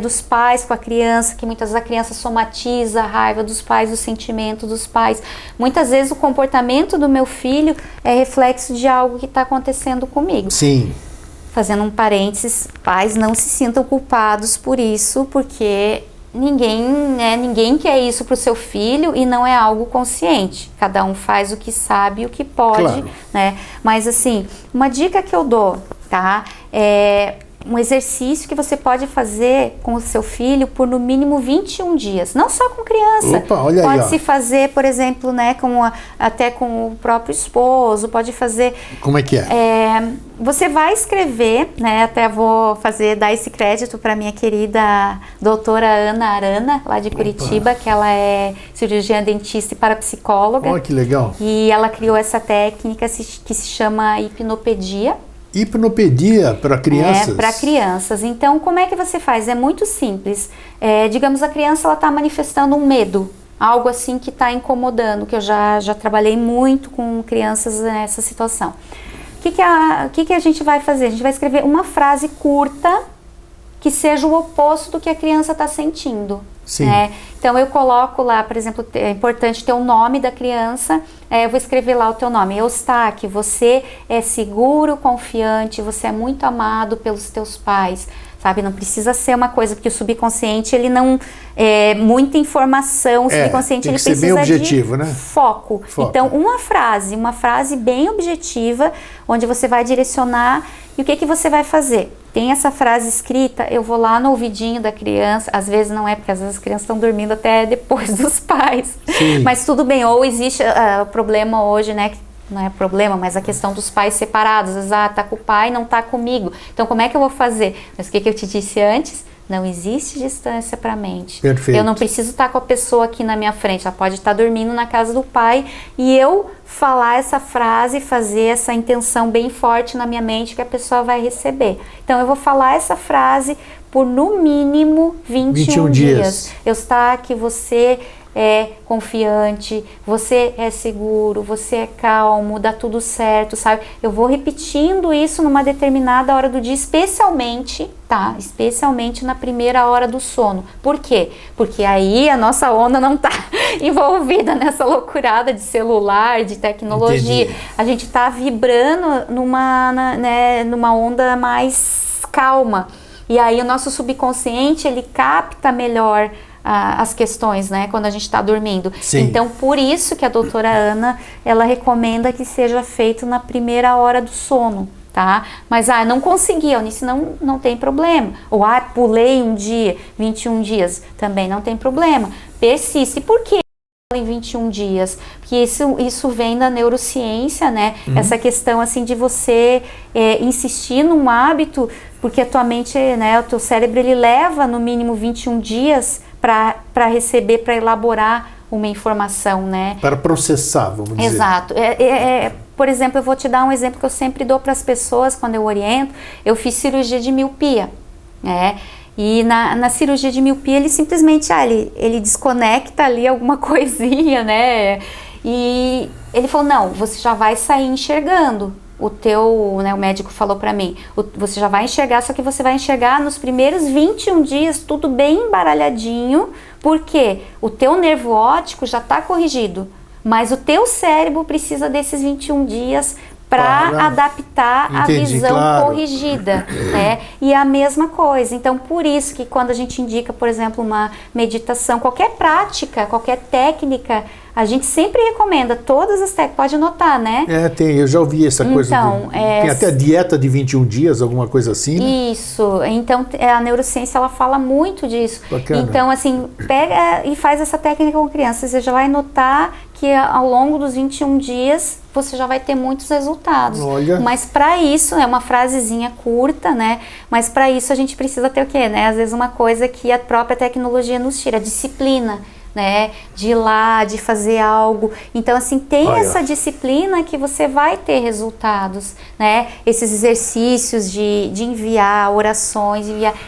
dos pais com a criança, que muitas vezes a criança somatiza a raiva dos pais, o sentimento dos pais. Muitas vezes o comportamento do meu filho é reflexo de algo que está acontecendo comigo. Sim. Fazendo um parênteses, pais não se sintam culpados por isso, porque ninguém quer isso para o seu filho e não é algo consciente. Cada um faz o que sabe e o que pode, claro, né? Mas assim, uma dica que eu dou, tá? um exercício que você pode fazer com o seu filho por no mínimo 21 dias. Não só com criança. Opa, olha aí, pode se fazer, por exemplo, né, até com o próprio esposo, pode fazer... Como é que é? Você vai escrever, né, até vou dar esse crédito para minha querida doutora Ana Arana, lá de Curitiba, que ela é cirurgiã dentista e parapsicóloga. Olha que legal. E ela criou essa técnica que se chama hipnopedia. Hipnopedia para crianças? Para crianças. Então, como é que você faz? É muito simples. Digamos, a criança está manifestando um medo, algo assim que está incomodando, que eu já trabalhei muito com crianças nessa situação. O que a gente vai fazer? A gente vai escrever uma frase curta que seja o oposto do que a criança está sentindo. Sim. Né? Então eu coloco lá, por exemplo, é importante ter o nome da criança, eu vou escrever lá o teu nome. Eustáquio, você é seguro, confiante, você é muito amado pelos teus pais. Sabe, não precisa ser uma coisa, porque o subconsciente, ele não... muita informação, o subconsciente, ele precisa bem objetivo, né? Foco. Então, uma frase bem objetiva, onde você vai direcionar, e o que você vai fazer? Tem essa frase escrita, eu vou lá no ouvidinho da criança, às vezes não é, porque às vezes as crianças estão dormindo até depois dos pais. Sim. Mas tudo bem, ou existe o problema hoje, né, não é problema, mas a questão dos pais separados, às vezes, tá com o pai, não tá comigo. Então, como é que eu vou fazer? Mas o que eu te disse antes? Não existe distância para a mente. Perfeito. Eu não preciso estar com a pessoa aqui na minha frente, ela pode estar dormindo na casa do pai e eu falar essa frase, fazer essa intenção bem forte na minha mente que a pessoa vai receber. Então, eu vou falar essa frase por no mínimo 21 dias. Eustáquio, você é confiante, você é seguro, você é calmo, dá tudo certo, sabe? Eu vou repetindo isso numa determinada hora do dia, especialmente na primeira hora do sono. Por quê? Porque aí a nossa onda não tá envolvida nessa loucurada de celular, de tecnologia. Entendi. A gente tá vibrando numa onda mais calma. E aí o nosso subconsciente, ele capta melhor as questões, né, quando a gente está dormindo. Sim. Então, por isso que a doutora Ana, ela recomenda que seja feito na primeira hora do sono, tá? Mas, não consegui, Eunice, não tem problema. Ou, pulei um dia, 21 dias, também não tem problema. Persiste. Por quê? Em 21 dias, porque isso vem da neurociência, né? Essa questão assim de você insistir num hábito, porque a tua mente, né, o teu cérebro, ele leva no mínimo 21 dias para receber, para elaborar uma informação, né? Para processar, vamos dizer. Exato. Por exemplo, eu vou te dar um exemplo que eu sempre dou para as pessoas quando eu oriento. Eu fiz cirurgia de miopia, né? E na cirurgia de miopia, ele simplesmente, ele desconecta ali alguma coisinha, né? E ele falou, não, você já vai sair enxergando. O médico falou pra mim, você já vai enxergar, só que você vai enxergar nos primeiros 21 dias, tudo bem embaralhadinho, porque o teu nervo óptico já tá corrigido, mas o teu cérebro precisa desses 21 dias para adaptar a visão corrigida, né? E a mesma coisa. Então, por isso que quando a gente indica, por exemplo, uma meditação, qualquer prática, qualquer técnica, a gente sempre recomenda todas as técnicas, pode notar, né? Eu já ouvi essa coisa. Então, tem até dieta de 21 dias, alguma coisa assim, né? Isso. Então, a neurociência, ela fala muito disso. Bacana. Então, assim, pega e faz essa técnica com crianças. Você já vai notar que ao longo dos 21 dias, você já vai ter muitos resultados. Olha. Mas para isso, é uma frasezinha curta, né? Mas para isso a gente precisa ter o quê, né? Às vezes uma coisa que a própria tecnologia nos tira, disciplina, né? De ir lá, de fazer algo. Então, assim, tem essa disciplina que você vai ter resultados, né? Esses exercícios de enviar orações,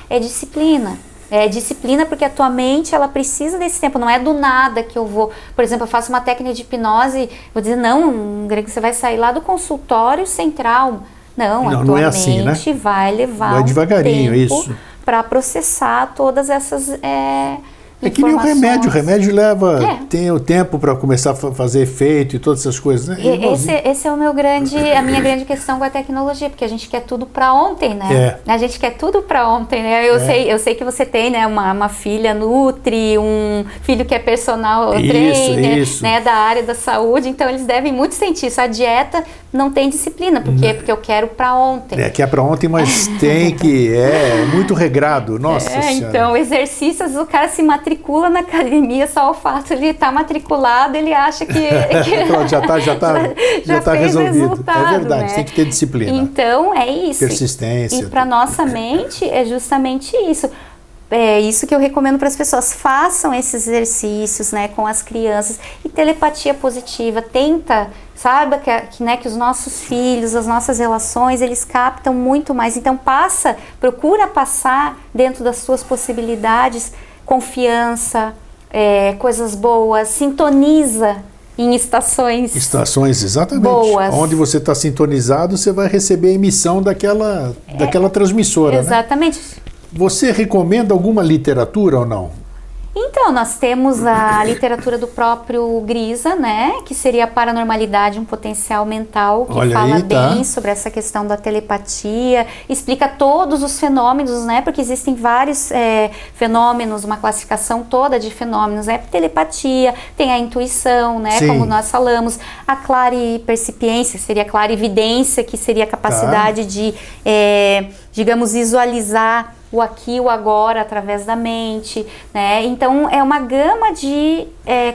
é disciplina. É disciplina porque a tua mente, ela precisa desse tempo, não é do nada que eu vou, por exemplo, eu faço uma técnica de hipnose, vou dizer, não, Greg, você vai sair lá do consultório sem trauma. Não, a tua assim, mente, né? Vai levar vai devagarinho, tempo para processar todas essas que nem o remédio leva, tem o tempo para começar a fazer efeito e todas essas coisas, né? Esse é a minha grande questão com a tecnologia, porque a gente quer tudo para ontem, né? A gente quer tudo para ontem, né? Eu sei que você tem, né, uma filha nutri, um filho que é personal trainer, né, da área da saúde, então eles devem muito sentir isso. A dieta não tem disciplina. Por quê? Porque eu quero para ontem. Quer para ontem, mas tem que... É muito regrado. Nossa Senhora. Então, exercícios, o cara se matricula na academia, só o fato de ele estar matriculado, ele acha que já tá resolvido. É verdade, né? tem que ter disciplina. Então, é isso. Persistência. E para nossa mente, é justamente isso. É isso que eu recomendo para as pessoas. Façam esses exercícios, né, com as crianças. E telepatia positiva. Saiba que os nossos filhos, as nossas relações, eles captam muito mais. Então procura passar dentro das suas possibilidades confiança, coisas boas, sintoniza em estações exatamente. Boas. Onde você está sintonizado, você vai receber a emissão daquela transmissora. Exatamente. Né? Você recomenda alguma literatura ou não? Então, nós temos a literatura do próprio Grisa, né? Que seria a Paranormalidade, um Potencial Mental, que fala bem sobre essa questão da telepatia, explica todos os fenômenos, né? Porque existem vários fenômenos, uma classificação toda de fenômenos. Telepatia, tem a intuição, né? Sim. Como nós falamos, a claripercipiência, seria a clarividência, que seria a capacidade de, digamos, visualizar o aqui e o agora através da mente, né? Então é uma gama de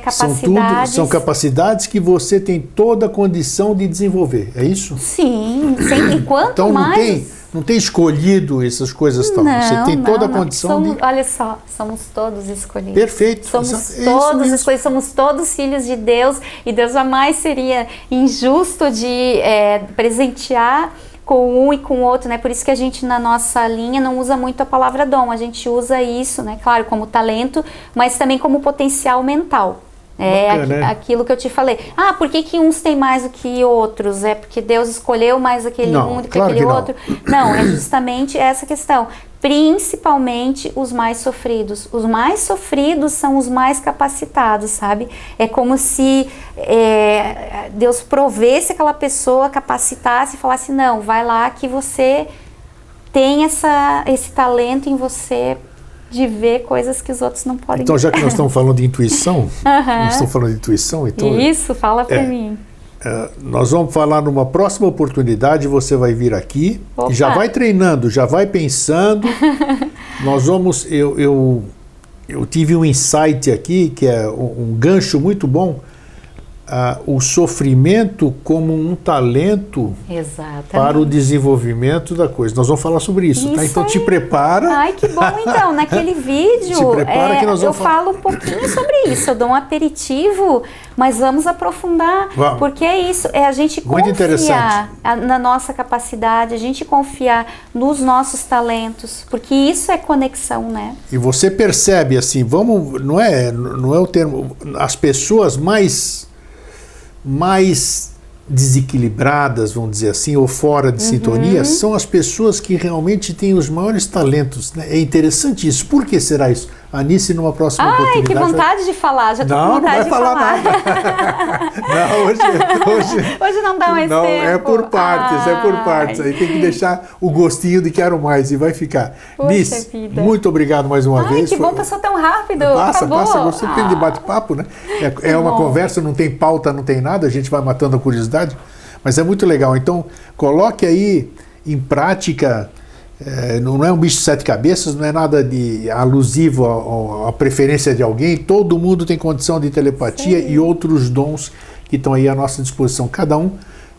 capacidades. São capacidades que você tem toda a condição de desenvolver, é isso? Sim, sempre. Quanto então mais... não tem escolhido essas coisas tal. Você tem toda a condição de... Olha só, somos todos escolhidos. Perfeito. Somos todos escolhidos, somos todos filhos de Deus, e Deus jamais seria injusto de presentear com um e com o outro, né? Por isso que a gente, na nossa linha, não usa muito a palavra dom. A gente usa isso, né? Claro, como talento, mas também como potencial mental. Aquilo que eu te falei. Por que uns têm mais do que outros? É porque Deus escolheu mais aquele um do que aquele outro? Não, é justamente essa questão. Principalmente os mais sofridos. Os mais sofridos são os mais capacitados, sabe? É como se Deus provesse aquela pessoa, capacitasse e falasse, não, vai lá que você tem esse talento em você de ver coisas que os outros não podem ver. Então, já que nós estamos falando de intuição, então... Isso, fala pra mim. Nós vamos falar numa próxima oportunidade, você vai vir aqui, e já vai treinando, já vai pensando. Nós vamos... Eu tive um insight aqui, que é um gancho muito bom, o sofrimento como um talento para o desenvolvimento da coisa. Nós vamos falar sobre isso, tá? Então te prepara. Ai, que bom então. Naquele vídeo te prepara que nós vamos falo um pouquinho sobre isso. Eu dou um aperitivo, mas vamos aprofundar. Vamos. Porque é isso, a gente confiar na nossa capacidade, a gente confiar nos nossos talentos, porque isso é conexão, né? E você percebe assim, não é o termo, as pessoas mais desequilibradas, vamos dizer assim, ou fora de sintonia, são as pessoas que realmente têm os maiores talentos, né? É interessante isso. Por que será isso? Anice, numa próxima oportunidade... Ai, que vontade de falar. Já tô com vontade de falar. Não vai falar nada. Não, hoje não dá mais tempo. Não, é por partes. Aí tem que deixar o gostinho de quero mais e vai ficar. Nice, muito obrigado mais uma vez. Que bom, passou tão rápido. Passa, você tem de bate-papo, né? É uma conversa, não tem pauta, não tem nada, a gente vai matando a curiosidade, mas é muito legal. Então, coloque aí em prática... não é um bicho de 7 cabeças, não é nada de alusivo à preferência de alguém. Todo mundo tem condição de telepatia e outros dons que estão aí à nossa disposição. Cada um,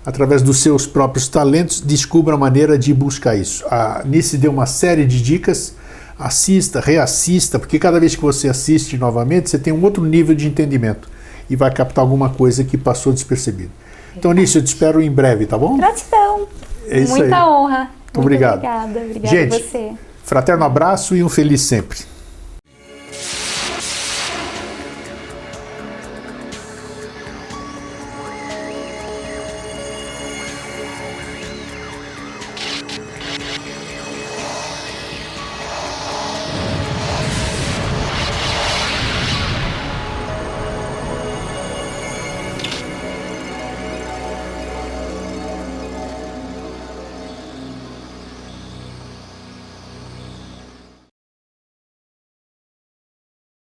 através dos seus próprios talentos, descubra a maneira de buscar isso. A Nice deu uma série de dicas. Assista, reassista, porque cada vez que você assiste novamente, você tem um outro nível de entendimento e vai captar alguma coisa que passou despercebido. Então, Nice, eu te espero em breve, tá bom? Gratidão. É isso Muita aí. honra. Muito obrigado. Obrigada Gente, a você. Fraterno abraço e um feliz sempre.